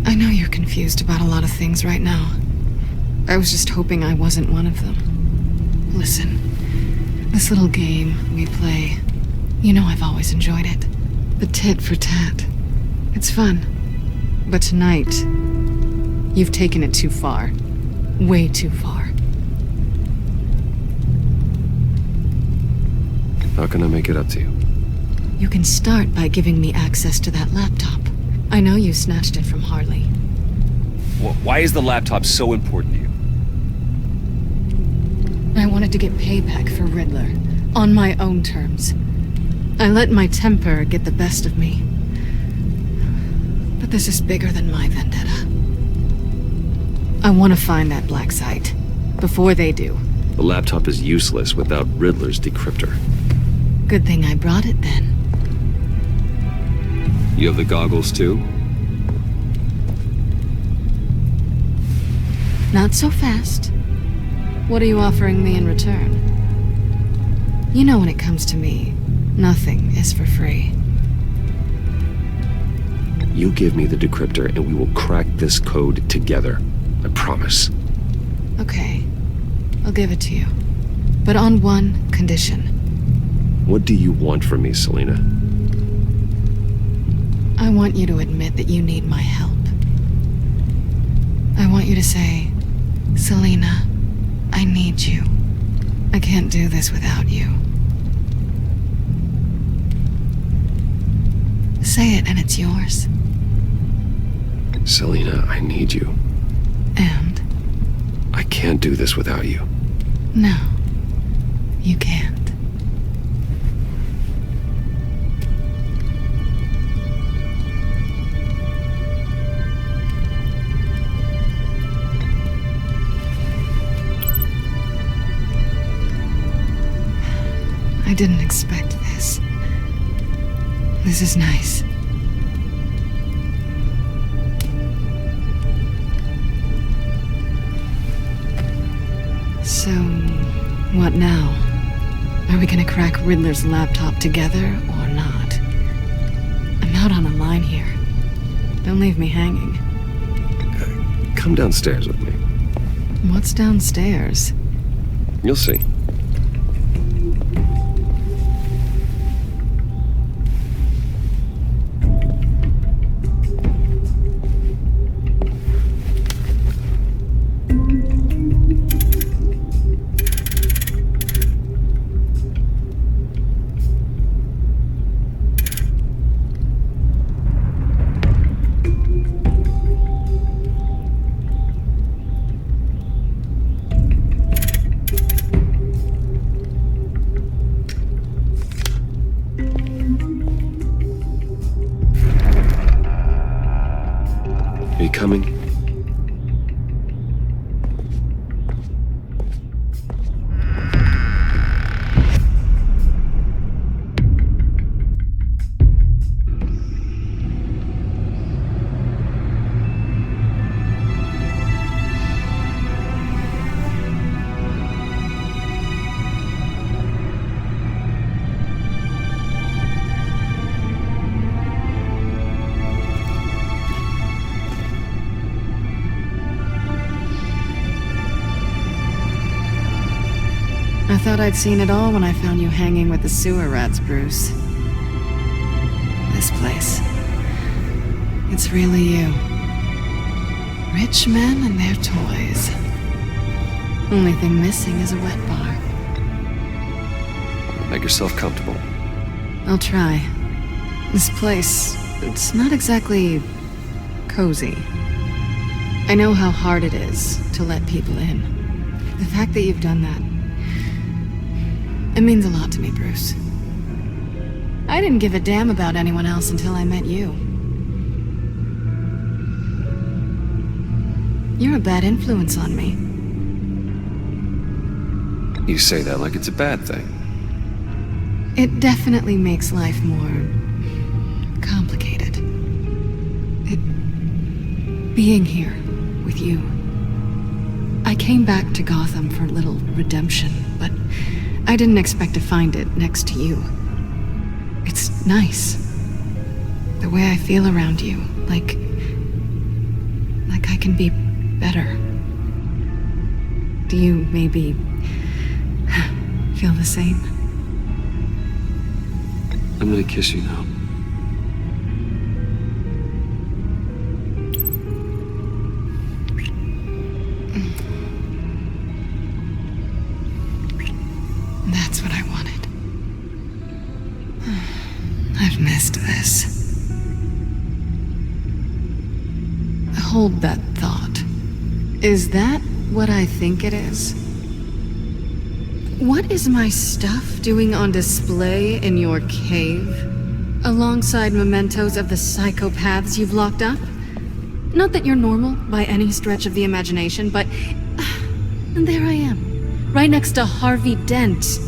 I know you're confused about a lot of things right now. I was just hoping I wasn't one of them. Listen, this little game we play, you know I've always enjoyed it. The tit for tat. It's fun. But tonight, you've taken it too far. Way too far. How can I make it up to you? You can start by giving me access to that laptop. I know you snatched it from Harley. Why is the laptop so important to you? I wanted to get payback for Riddler, on my own terms. I let my temper get the best of me. But this is bigger than my vendetta. I want to find that black site, before they do. The laptop is useless without Riddler's decryptor. Good thing I brought it then. You have the goggles too? Not so fast. What are you offering me in return? You know when it comes to me, nothing is for free. You give me the decryptor and we will crack this code together. I promise. Okay. I'll give it to you. But on one condition. What do you want from me, Selina? I want you to admit that you need my help. I want you to say, Selina, I need you. I can't do this without you. Say it and it's yours. Selina, I need you. And? I can't do this without you. No, you can't. I didn't expect this. This is nice. So, what now? Are we gonna crack Riddler's laptop together or not? I'm out on a line here. Don't leave me hanging. Come downstairs with me. What's downstairs? You'll see. coming? I thought I'd seen it all when I found you hanging with the sewer rats, Bruce. This place. It's really you. Rich men and their toys. Only thing missing is a wet bar. Make yourself comfortable. I'll try. This place, it's not exactly cozy. I know how hard it is to let people in. The fact that you've done that, it means a lot to me, Bruce. I didn't give a damn about anyone else until I met you. You're a bad influence on me. You say that like it's a bad thing. It definitely makes life more complicated. Being here with you. I came back to Gotham for a little redemption, but I didn't expect to find it next to you. It's nice. The way I feel around you, like I can be better. Do you maybe feel the same? I'm gonna kiss you now. That's what I wanted. I've missed this. Hold that thought. Is that what I think it is? What is my stuff doing on display in your cave? Alongside mementos of the psychopaths you've locked up? Not that you're normal by any stretch of the imagination, but there I am, right next to Harvey Dent.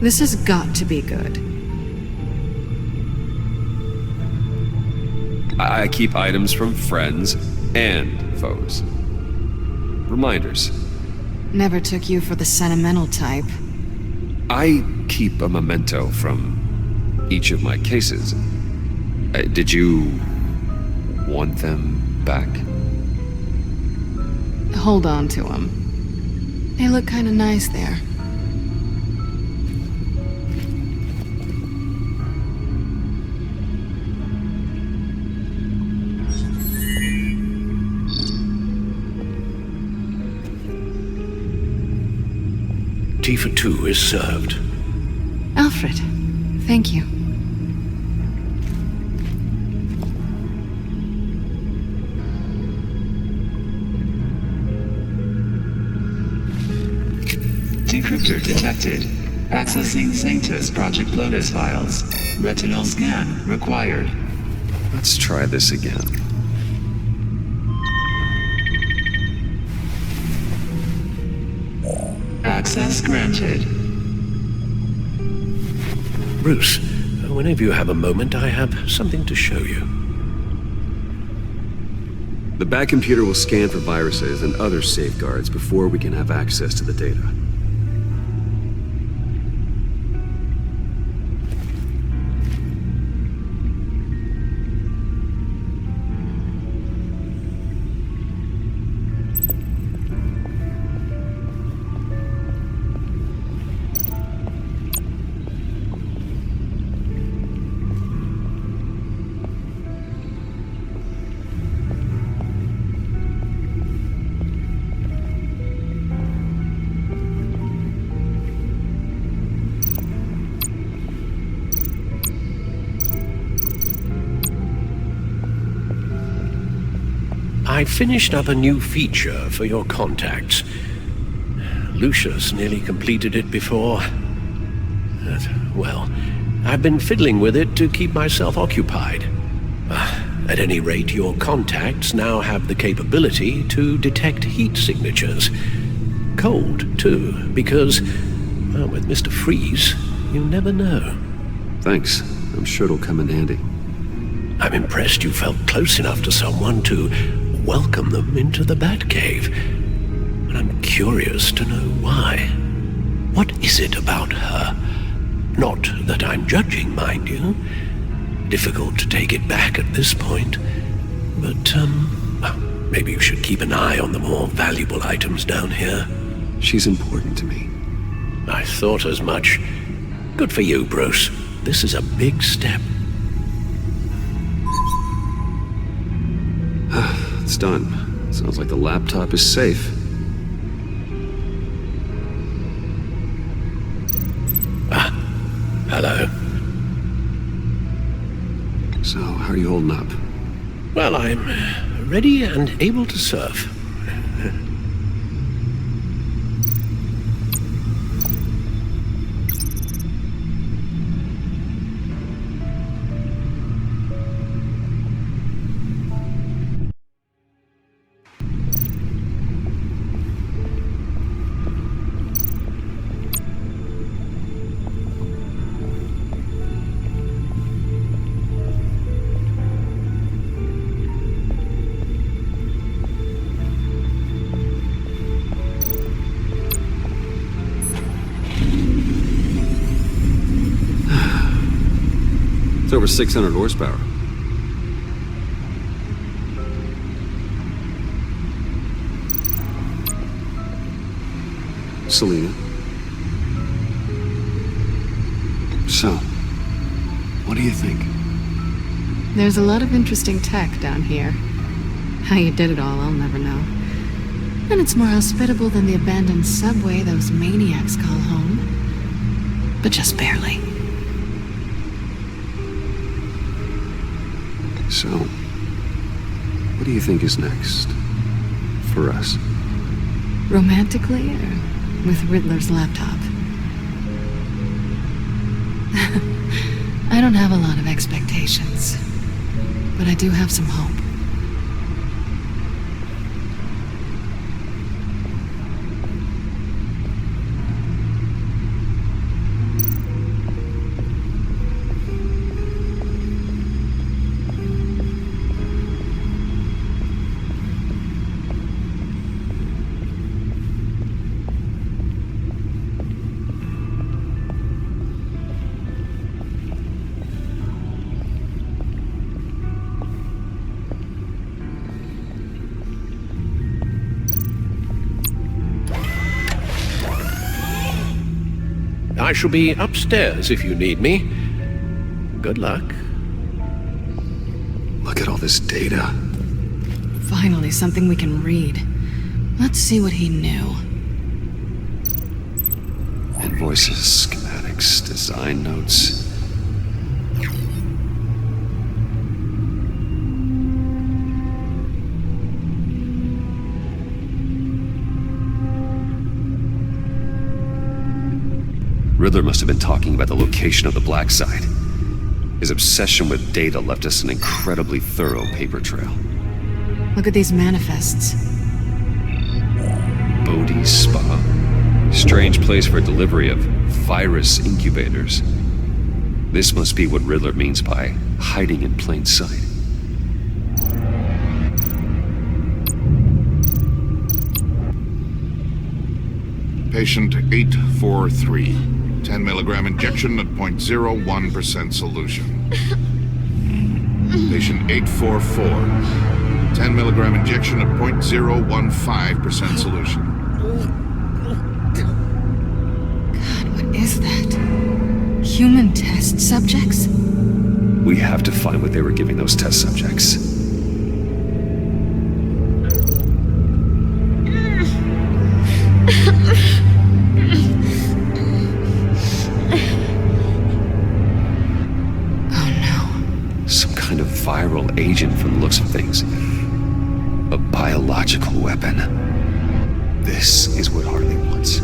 This has got to be good. I keep items from friends and foes. Reminders. Never took you for the sentimental type. I keep a memento from each of my cases. Did you want them back? Hold on to them. They look kind of nice there. Tea for two is served. Alfred, thank you. Decryptor detected. Accessing Sanctus Project Lotus files. Retinal scan required. Let's try this again. Access granted. Bruce, whenever you have a moment, I have something to show you. The Bat computer will scan for viruses and other safeguards before we can have access to the data. I finished up a new feature for your contacts. Lucius nearly completed it before. Well, I've been fiddling with it to keep myself occupied. At any rate, your contacts now have the capability to detect heat signatures. Cold, too, because, well, with Mr. Freeze, you never know. Thanks. I'm sure it'll come in handy. I'm impressed you felt close enough to someone to welcome them into the Batcave. But I'm curious to know why. What is it about her? Not that I'm judging, mind you. Difficult to take it back at this point. But, well, maybe you should keep an eye on the more valuable items down here. She's important to me. I thought as much. Good for you, Bruce. This is a big step. It's done. Sounds like the laptop is safe. Hello. So, how are you holding up? Well, I'm ready and able to serve. It's over 600 horsepower. Selena. So, what do you think? There's a lot of interesting tech down here. How you did it all, I'll never know. And it's more hospitable than the abandoned subway those maniacs call home. But just barely. So, what do you think is next? For us? Romantically, or with Riddler's laptop? I don't have a lot of expectations, but I do have some hope. I shall be upstairs if you need me. Good luck. Look at all this data. Finally, something we can read. Let's see what he knew. Invoices, schematics, design notes. Riddler must have been talking about the location of the Black Site. His obsession with data left us an incredibly thorough paper trail. Look at these manifests. Bodhi's Spa? Strange place for delivery of virus incubators. This must be what Riddler means by hiding in plain sight. Patient 843. 10 milligram injection at 0.01% solution. Patient 844. 10 milligram injection at 0.015% solution. God, what is that? Human test subjects? We have to find what they were giving those test subjects. Viral agent from the looks of things. A biological weapon. This is what Harley wants.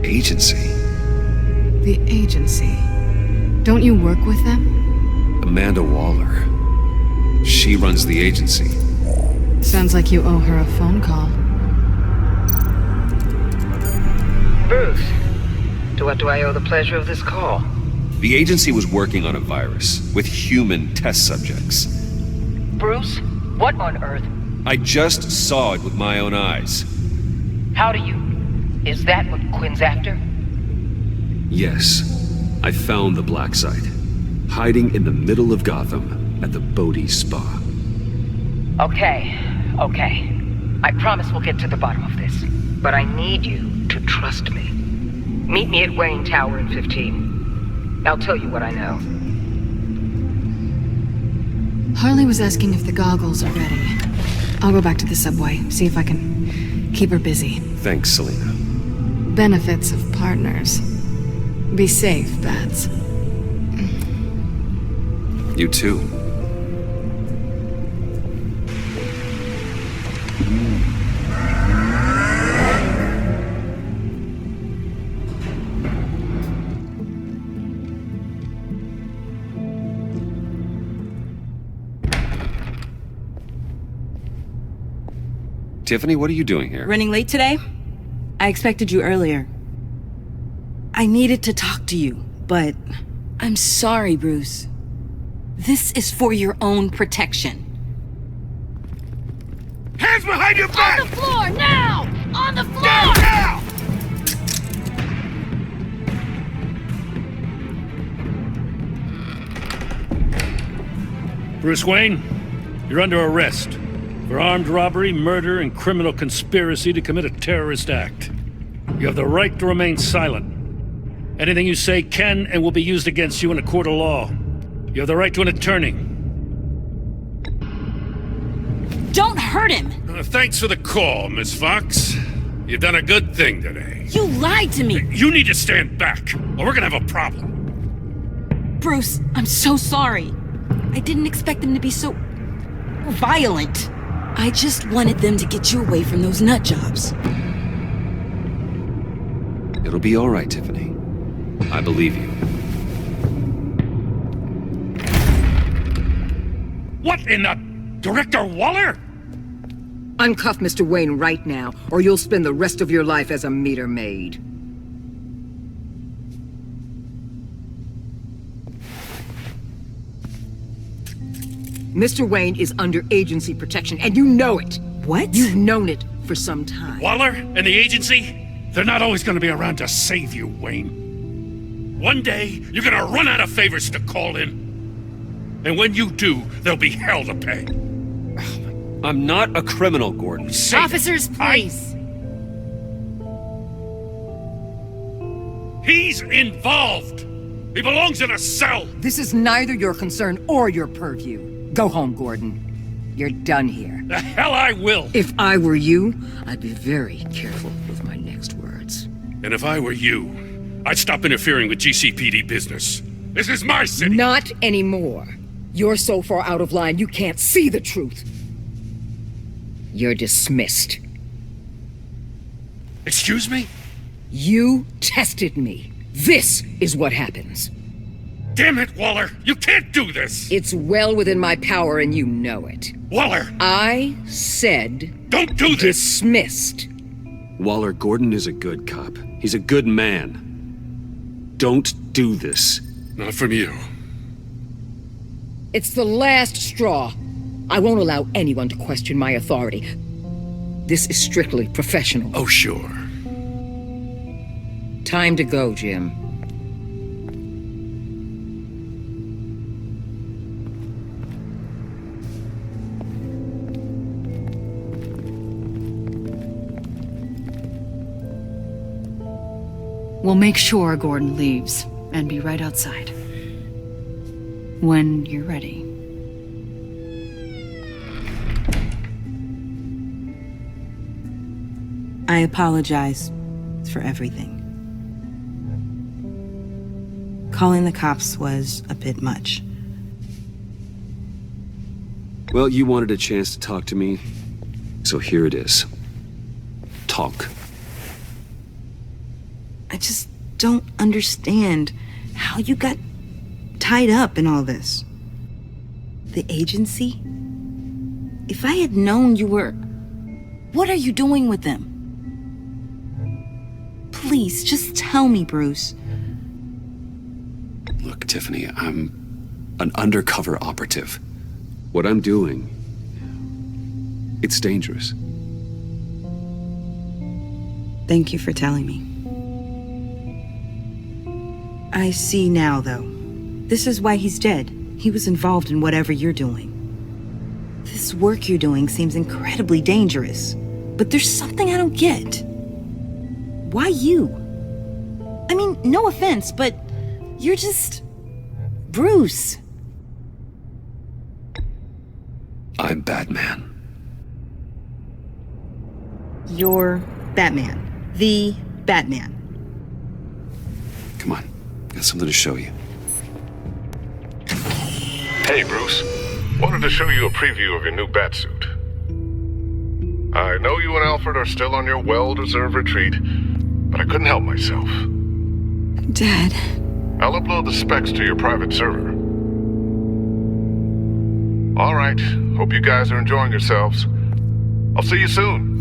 Agency. The agency. Don't you work with them? Amanda Waller. She runs the agency. Sounds like you owe her a phone call. Bruce, to what do I owe the pleasure of this call? The agency was working on a virus with human test subjects. Bruce, what on earth? I just saw it with my own eyes. How do you... Is that what Quinn's after? Yes. I found the black site, hiding in the middle of Gotham at the Bodhi Spa. Okay. I promise we'll get to the bottom of this. But I need you to trust me. Meet me at Wayne Tower in 15. I'll tell you what I know. Harley was asking if the goggles are ready. I'll go back to the subway, see if I can keep her busy. Thanks, Selena. Benefits of partners. Be safe, Bats. You too. Tiffany, what are you doing here? Running late today? I expected you earlier. I needed to talk to you, but I'm sorry, Bruce. This is for your own protection. Hands behind your back! On the floor, now! On the floor! Now! Bruce Wayne, you're under arrest for armed robbery, murder, and criminal conspiracy to commit a terrorist act. You have the right to remain silent. Anything you say can and will be used against you in a court of law. You have the right to an attorney. Don't hurt him! Thanks for the call, Miss Fox. You've done a good thing today. You lied to me! You need to stand back, or we're gonna have a problem. Bruce, I'm so sorry. I didn't expect them to be so... violent. I just wanted them to get you away from those nut jobs. It'll be all right, Tiffany. I believe you. What in the... Director Waller? Uncuff Mr. Wayne right now, or you'll spend the rest of your life as a meter maid. Mr. Wayne is under agency protection, and you know it. What? You've known it for some time. Waller and the agency? They're not always gonna be around to save you, Wayne. One day, you're gonna run out of favors to call in. And when you do, there'll be hell to pay. I'm not a criminal, Gordon. Officers, please. He's involved. He belongs in a cell. This is neither your concern or your purview. Go home, Gordon. You're done here. The hell I will. If I were you, I'd be very careful with my next words. And if I were you, I'd stop interfering with GCPD business. This is my city. Not anymore. You're so far out of line, you can't see the truth. You're dismissed. Excuse me? You tested me. This is what happens. Damn it, Waller! You can't do this! It's well within my power and you know it. Waller! I said... Don't do this! Dismissed. Waller, Gordon is a good cop. He's a good man. Don't do this. Not from you. It's the last straw. I won't allow anyone to question my authority. This is strictly professional. Oh, sure. Time to go, Jim. We'll make sure Gordon leaves, and be right outside. When you're ready. I apologize for everything. Calling the cops was a bit much. Well, you wanted a chance to talk to me, so here it is. Talk. I just don't understand how you got tied up in all this? The agency? If I had known you were... What are you doing with them? Please, just tell me, Bruce. Look, Tiffany, I'm an undercover operative. What I'm doing, it's dangerous. Thank you for telling me. I see now, though. This is why he's dead. He was involved in whatever you're doing. This work you're doing seems incredibly dangerous. But there's something I don't get. Why you? I mean, no offense, but you're just... Bruce. I'm Batman. You're Batman. The Batman. Come on, got something to show you. Hey, Bruce. Wanted to show you a preview of your new Batsuit. I know you and Alfred are still on your well-deserved retreat, but I couldn't help myself. Dad. I'll upload the specs to your private server. All right. Hope you guys are enjoying yourselves. I'll see you soon.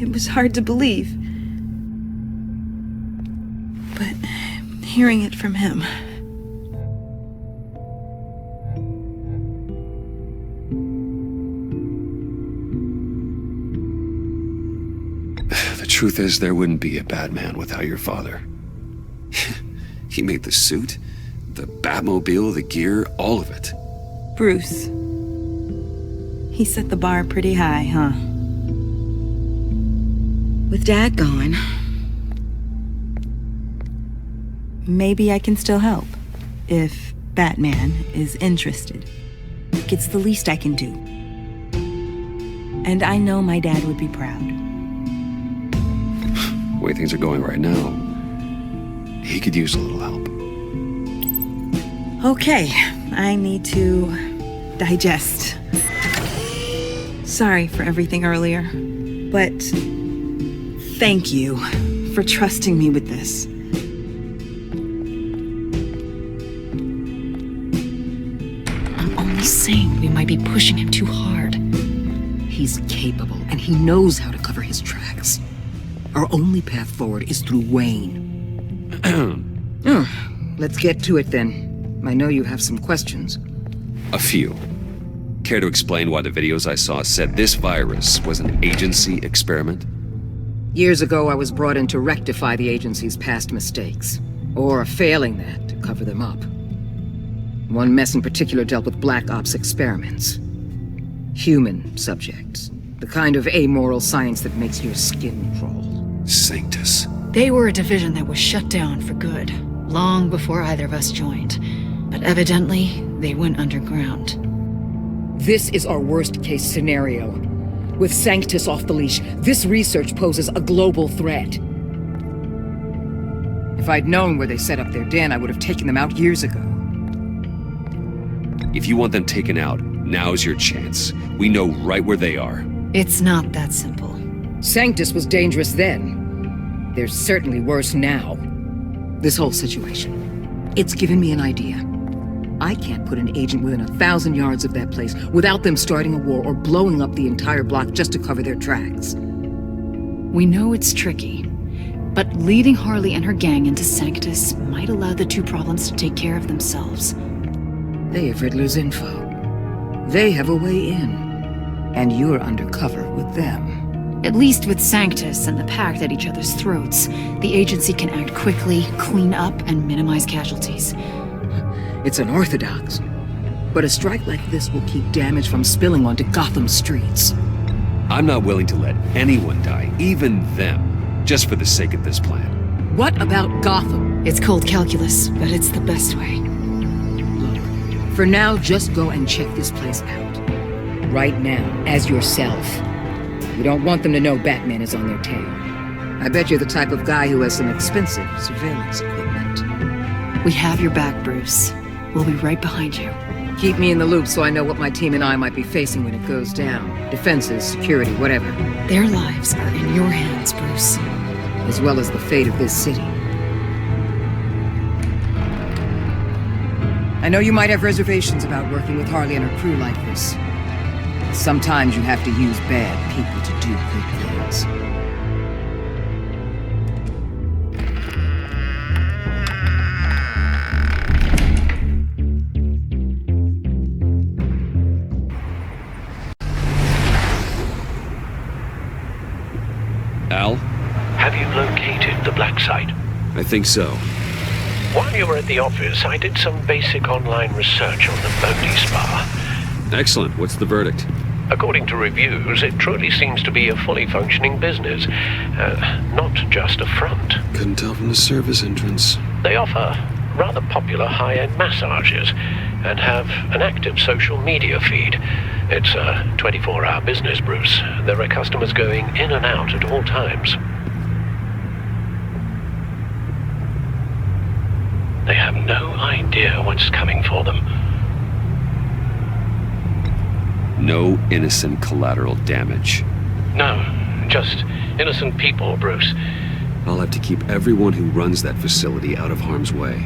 It was hard to believe. But hearing it from him... The truth is, there wouldn't be a Batman without your father. He made the suit, the Batmobile, the gear, all of it. Bruce. He set the bar pretty high, huh? With Dad gone... Maybe I can still help. If Batman is interested. It's the least I can do. And I know my dad would be proud. The way things are going right now, he could use a little help. Okay, I need to digest. Sorry for everything earlier, but thank you for trusting me with this. I'm only saying we might be pushing him too hard. He's capable, and he knows how to cover his tracks. Our only path forward is through Wayne. Let's get to it then. I know you have some questions. A few. Care to explain why the videos I saw said this virus was an agency experiment? Years ago, I was brought in to rectify the agency's past mistakes. Or failing that, to cover them up. One mess in particular dealt with Black Ops experiments. Human subjects. The kind of amoral science that makes your skin crawl. Sanctus. They were a division that was shut down for good, long before either of us joined. But evidently, they went underground. This is our worst-case scenario. With Sanctus off the leash, this research poses a global threat. If I'd known where they set up their den, I would have taken them out years ago. If you want them taken out, now's your chance. We know right where they are. It's not that simple. Sanctus was dangerous then. They're certainly worse now. This whole situation, it's given me an idea. I can't put an agent within 1,000 yards of that place without them starting a war or blowing up the entire block just to cover their tracks. We know it's tricky, but leading Harley and her gang into Sanctus might allow the two problems to take care of themselves. They have Riddler's info. They have a way in. And you're undercover with them. At least with Sanctus and the Pact at each other's throats, the agency can act quickly, clean up, and minimize casualties. It's unorthodox. But a strike like this will keep damage from spilling onto Gotham streets. I'm not willing to let anyone die, even them, just for the sake of this plan. What about Gotham? It's cold calculus, but it's the best way. Look, for now, just go and check this place out. Right now, as yourself. You don't want them to know Batman is on their tail. I bet you're the type of guy who has some expensive surveillance equipment. We have your back, Bruce. We'll be right behind you. Keep me in the loop so I know what my team and I might be facing when it goes down. Defenses, security, whatever. Their lives are in your hands, Bruce. as well as the fate of this city. I know you might have reservations about working with Harley and her crew like this. Sometimes you have to use bad people to do good things. Al? Have you located the black site? I think so. While you were at the office, I did some basic online research on the Bodhi Spa. Excellent. What's the verdict? According to reviews, it truly seems to be a fully functioning business, not just a front. Couldn't tell from the service entrance. They offer rather popular high-end massages and have an active social media feed. It's a 24-hour business, Bruce. There are customers going in and out at all times. They have no idea what's coming for them. No innocent collateral damage. No, just innocent people, Bruce. I'll have to keep everyone who runs that facility out of harm's way.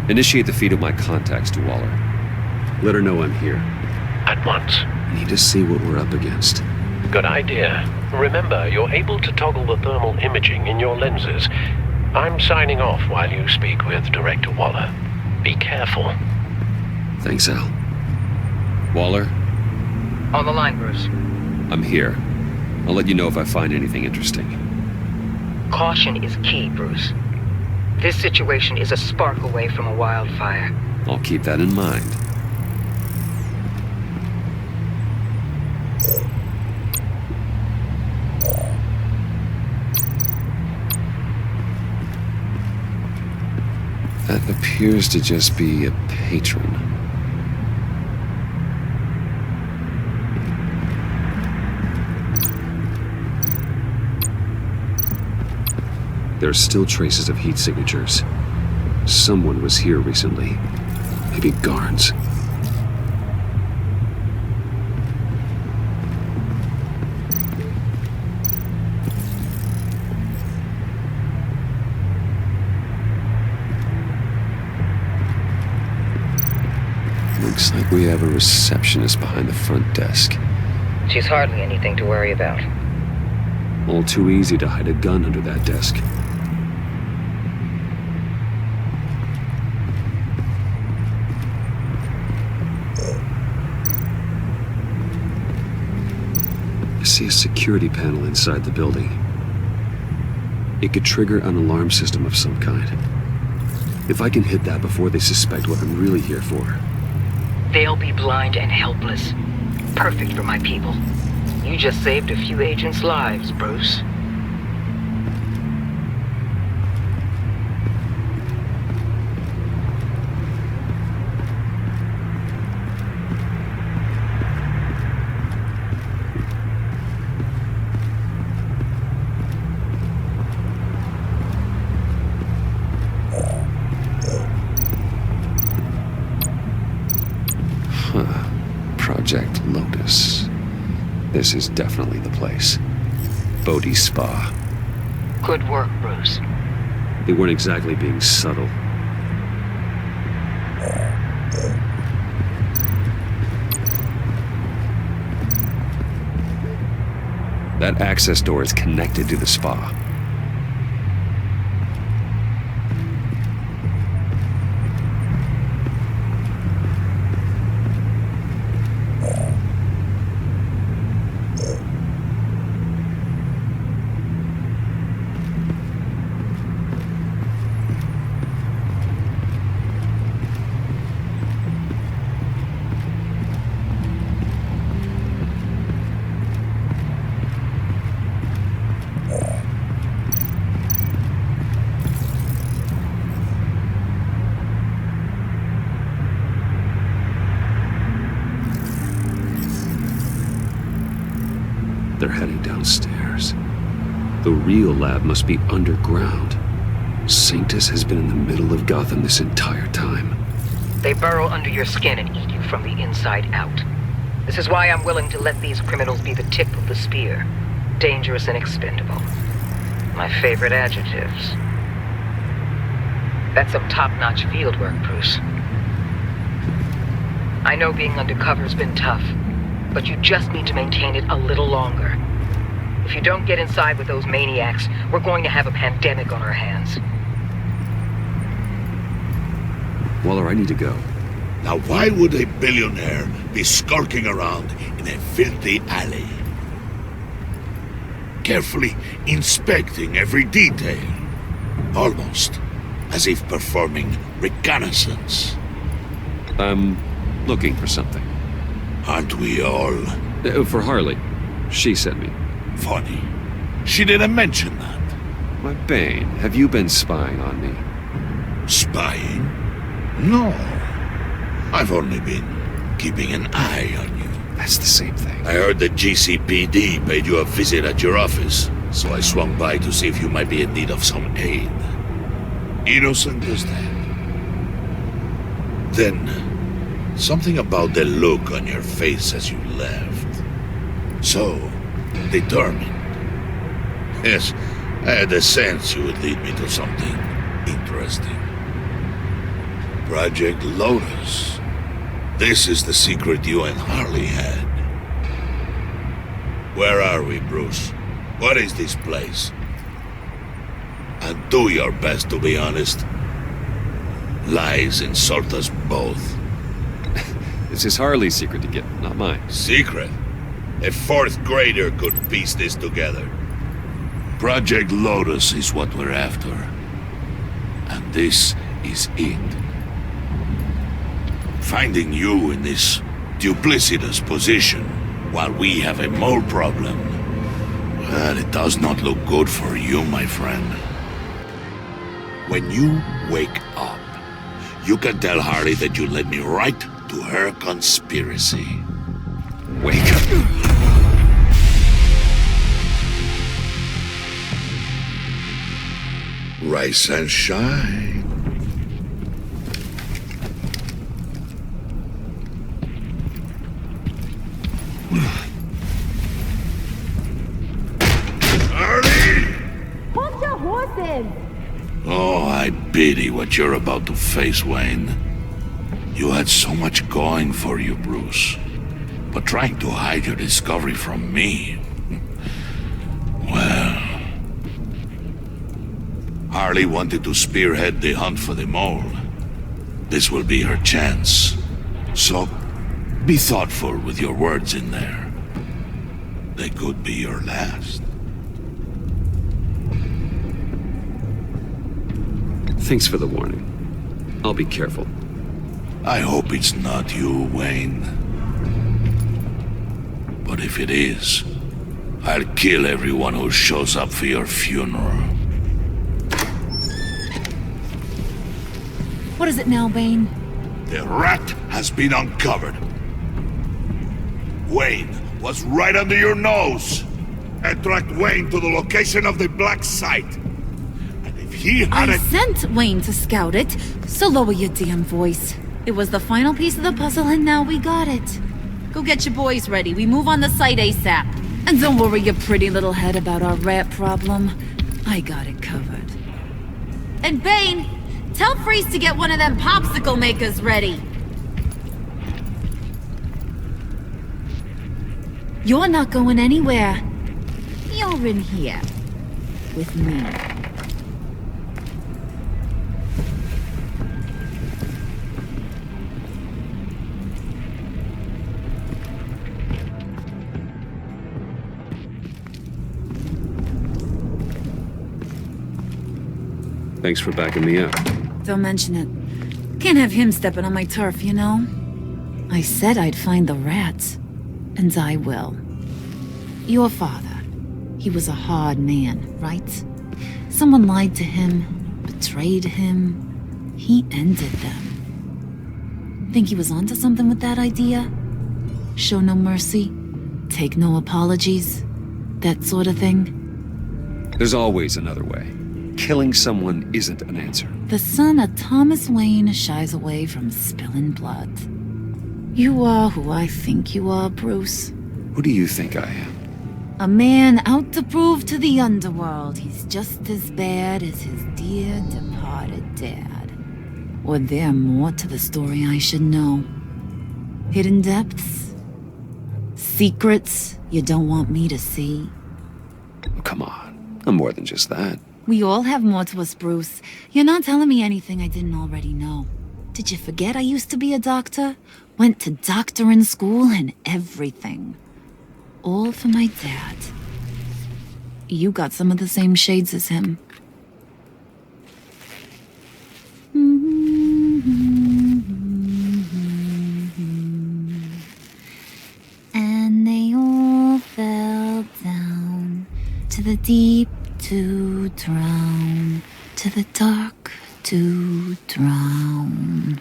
Initiate the feed of my contacts to Waller. Let her know I'm here. At once. Need to see what we're up against. Good idea. Remember, you're able to toggle the thermal imaging in your lenses. I'm signing off while you speak with Director Waller. Be careful. Thanks, Al. Waller? On the line, Bruce. I'm here. I'll let you know if I find anything interesting. Caution is key, Bruce. This situation is a spark away from a wildfire. I'll keep that in mind. That appears to just be a patron. There are still traces of heat signatures. Someone was here recently. Maybe guards. Looks like we have a receptionist behind the front desk. She's hardly anything to worry about. All too easy to hide a gun under that desk. I see a security panel inside the building. It could trigger an alarm system of some kind. If I can hit that before they suspect what I'm really here for. They'll be blind and helpless. Perfect for my people. You just saved a few agents' lives, Bruce. Project Lotus. This is definitely the place. Bodhi Spa. Good work, Bruce. They weren't exactly being subtle. That access door is connected to the spa. They're heading downstairs. The real lab must be underground. Sanctus has been in the middle of Gotham this entire time. They burrow under your skin and eat you from the inside out. This is why I'm willing to let these criminals be the tip of the spear. Dangerous and expendable. My favorite adjectives. That's some top-notch field work, Bruce. I know being undercover's been tough, but you just need to maintain it a little longer. If you don't get inside with those maniacs, we're going to have a pandemic on our hands. Waller, I need to go. Now why would a billionaire be skulking around in a filthy alley? Carefully inspecting every detail. Almost as if performing reconnaissance. I'm looking for something. Aren't we all? For Harley. She sent me. Funny. She didn't mention that. My Bane, have you been spying on me? Spying? No. I've only been keeping an eye on you. That's the same thing. I heard the GCPD paid you a visit at your office, so I swung by to see if you might be in need of some aid. Innocent as that. Then, something about the look on your face as you left. So determined. Yes, I had a sense you would lead me to something interesting. Project Lotus. This is the secret you and Harley had. Where are we, Bruce? What is this place? And do your best to be honest. Lies insult us both. This is Harley's secret to get, not mine. Secret? A fourth grader could piece this together. Project Lotus is what we're after. And this is it. Finding you in this duplicitous position while we have a mole problem. Well, it does not look good for you, my friend. When you wake up, you can tell Harley that you led me right to her conspiracy. Wake up. Rise and shine. Harley! Hold your horses! Oh, I pity what you're about to face, Wayne. You had so much going for you, Bruce. But trying to hide your discovery from me... Well... Harley wanted to spearhead the hunt for the mole. This will be her chance. So, be thoughtful with your words in there. They could be your last. Thanks for the warning. I'll be careful. I hope it's not you, Wayne. But if it is, I'll kill everyone who shows up for your funeral. What is it now, Bane? The rat has been uncovered. Wayne was right under your nose. I tracked Wayne to the location of the black site. And if he had I sent Wayne to scout it, so lower your damn voice. It was the final piece of the puzzle and now we got it. Go get your boys ready. We move on the site ASAP. And don't worry your pretty little head about our rat problem. I got it covered. And Bane, tell Freeze to get one of them popsicle makers ready. You're not going anywhere. You're in here. With me. Thanks for backing me up. Don't mention it. Can't have him stepping on my turf, you know? I said I'd find the rats. And I will. Your father. He was a hard man, right? Someone lied to him, betrayed him. He ended them. Think he was onto something with that idea? Show no mercy? Take no apologies? That sort of thing? There's always another way. Killing someone isn't an answer. The son of Thomas Wayne shies away from spilling blood. You are who I think you are, Bruce. Who do you think I am? A man out to prove to the underworld he's just as bad as his dear departed dad. Or there more to the story I should know? Hidden depths? Secrets you don't want me to see? Come on, I'm more than just that. We all have more to us, Bruce. You're not telling me anything I didn't already know. Did you forget I used to be a doctor? Went to doctoring school and everything. All for my dad. You got some of the same shades as him. And they all fell down to the deep to drown, to the dark to drown.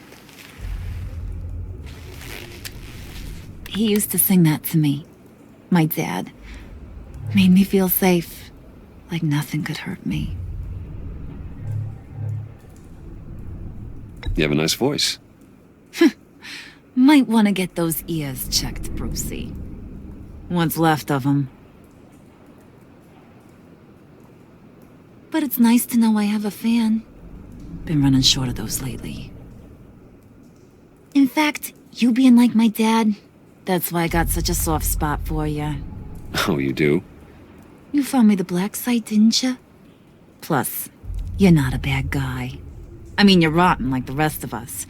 He used to sing that to me. My dad. Made me feel safe, like nothing could hurt me. You have a nice voice. Might want to get those ears checked, Brucey. What's left of them. But it's nice to know I have a fan. Been running short of those lately. In fact, you being like my dad, that's why I got such a soft spot for you. Oh, you do? You found me the black site, didn't you? Plus, you're not a bad guy. I mean, you're rotten like the rest of us.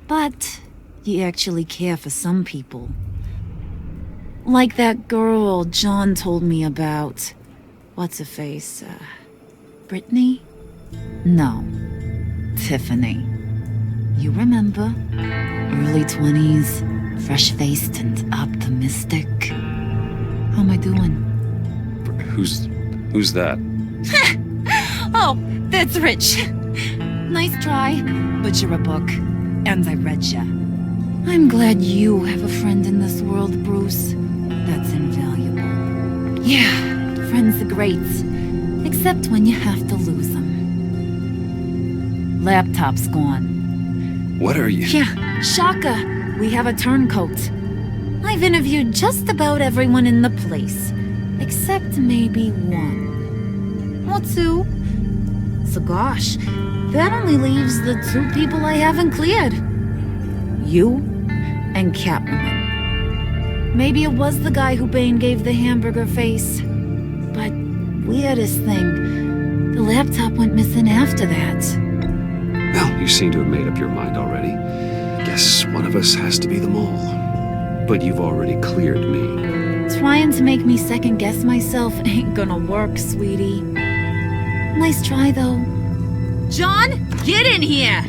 But you actually care for some people. Like that girl John told me about. What's her face? Brittany? No. Tiffany. You remember? Early 20s, fresh-faced and optimistic. How am I doing? Who's that? Oh, that's Rich. Nice try, but you're a book, and I read ya. I'm glad you have a friend in this world, Bruce. That's invaluable. Yeah, friends are great, except when you have to lose them. Laptop's gone. What are you? Yeah, shocker. We have a turncoat. I've interviewed just about everyone in the place, except maybe one. Or two. So gosh, that only leaves the two people I haven't cleared. You and Catwoman. Maybe it was the guy who Bane gave the hamburger face. But weirdest thing, the laptop went missing after that. Well, you seem to have made up your mind already. Guess one of us has to be the mole. But you've already cleared me. Trying to make me second guess myself ain't gonna work, sweetie. Nice try, though. John, get in here!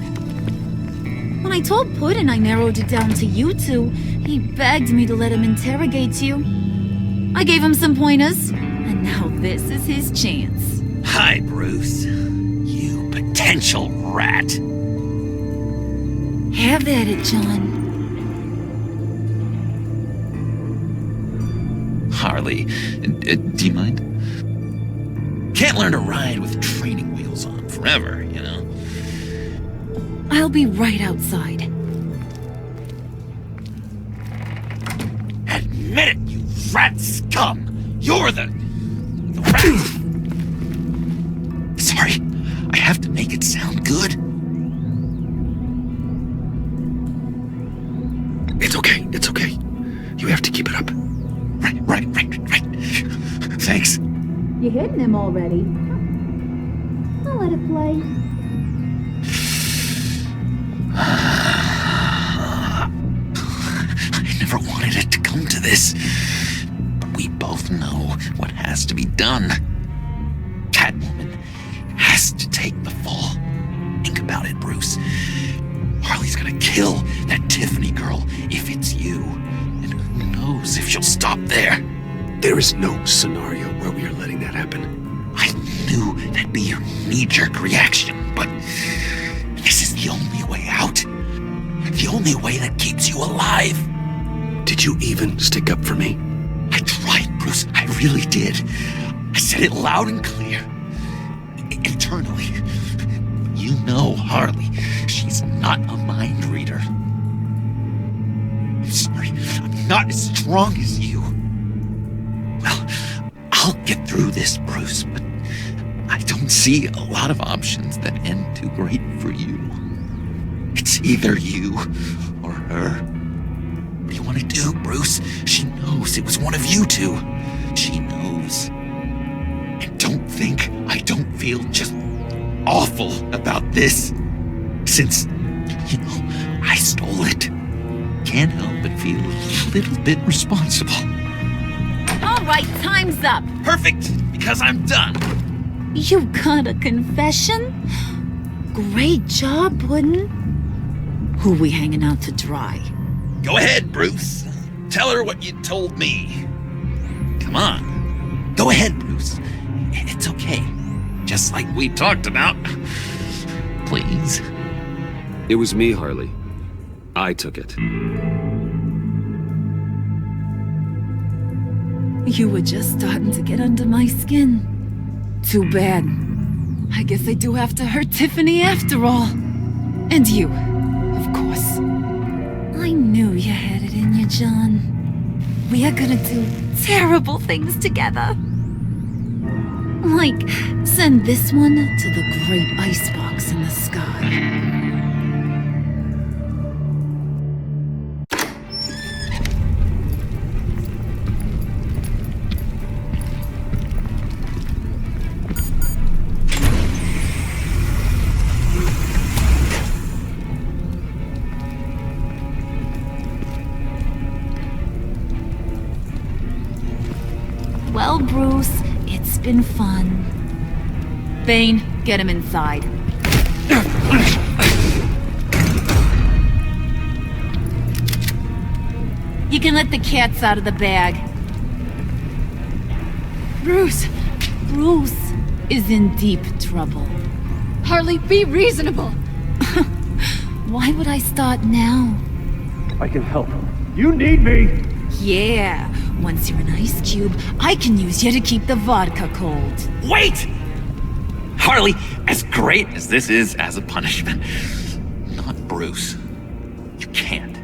When I told Puddin' I narrowed it down to you two, he begged me to let him interrogate you. I gave him some pointers, and now this is his chance. Hi, Bruce. You potential rat. Have at it, John. Harley, do you mind? Can't learn to ride with training wheels on forever, you know? I'll be right outside. Admit it, you rat scum! You're the rat! Sorry, I have to make it sound good. It's okay, it's okay. You have to keep it up. Right. Thanks. You're hitting him already. I'll let it play. I never wanted it to come to this. But we both know what has to be done. Catwoman has to take the fall. Think about it, Bruce. Harley's gonna kill that Tiffany girl if it's you. And who knows if she'll stop there. There is no scenario where we are letting that happen. I knew that'd be your knee-jerk reaction, but this is the only way out. The only way that keeps you alive. Did you even stick up for me? I tried, Bruce. I really did. I said it loud and clear. Internally. You know Harley. She's not a mind reader. I'm sorry. I'm not as strong as you. Well, through this, Bruce, but I don't see a lot of options that end too great for you. It's either you or her. What do you want to do, Bruce? She knows it was one of you two. She knows. And don't think I don't feel just awful about this. Since, I stole it. Can't help but feel a little bit responsible. All right, time's up. Perfect, because I'm done. You got a confession? Great job, Puddin'. Who we hanging out to dry? Go ahead, Bruce. Tell her what you told me. Come on. Go ahead, Bruce. It's okay. Just like we talked about. Please. It was me, Harley. I took it. You were just starting to get under my skin. Too bad. I guess I do have to hurt Tiffany after all. And you, of course. I knew you had it in you, John. We are gonna do terrible things together. Like, send this one to the great icebox in the sky. Well, Bruce, it's been fun. Bane, get him inside. You can let the cats out of the bag. Bruce! Bruce is in deep trouble. Harley, be reasonable! Why would I start now? I can help. You need me! Yeah, once you're an ice cube, I can use you to keep the vodka cold. Wait! Harley, as great as this is as a punishment, not Bruce. You can't.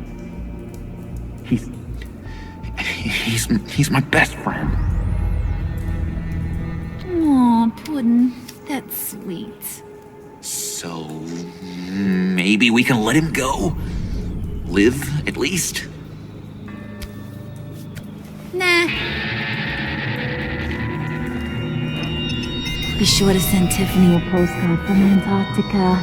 He's my best friend. Aw, Puddin', that's sweet. So, maybe we can let him go? Live, at least? Nah. Be sure to send Tiffany a postcard from Antarctica.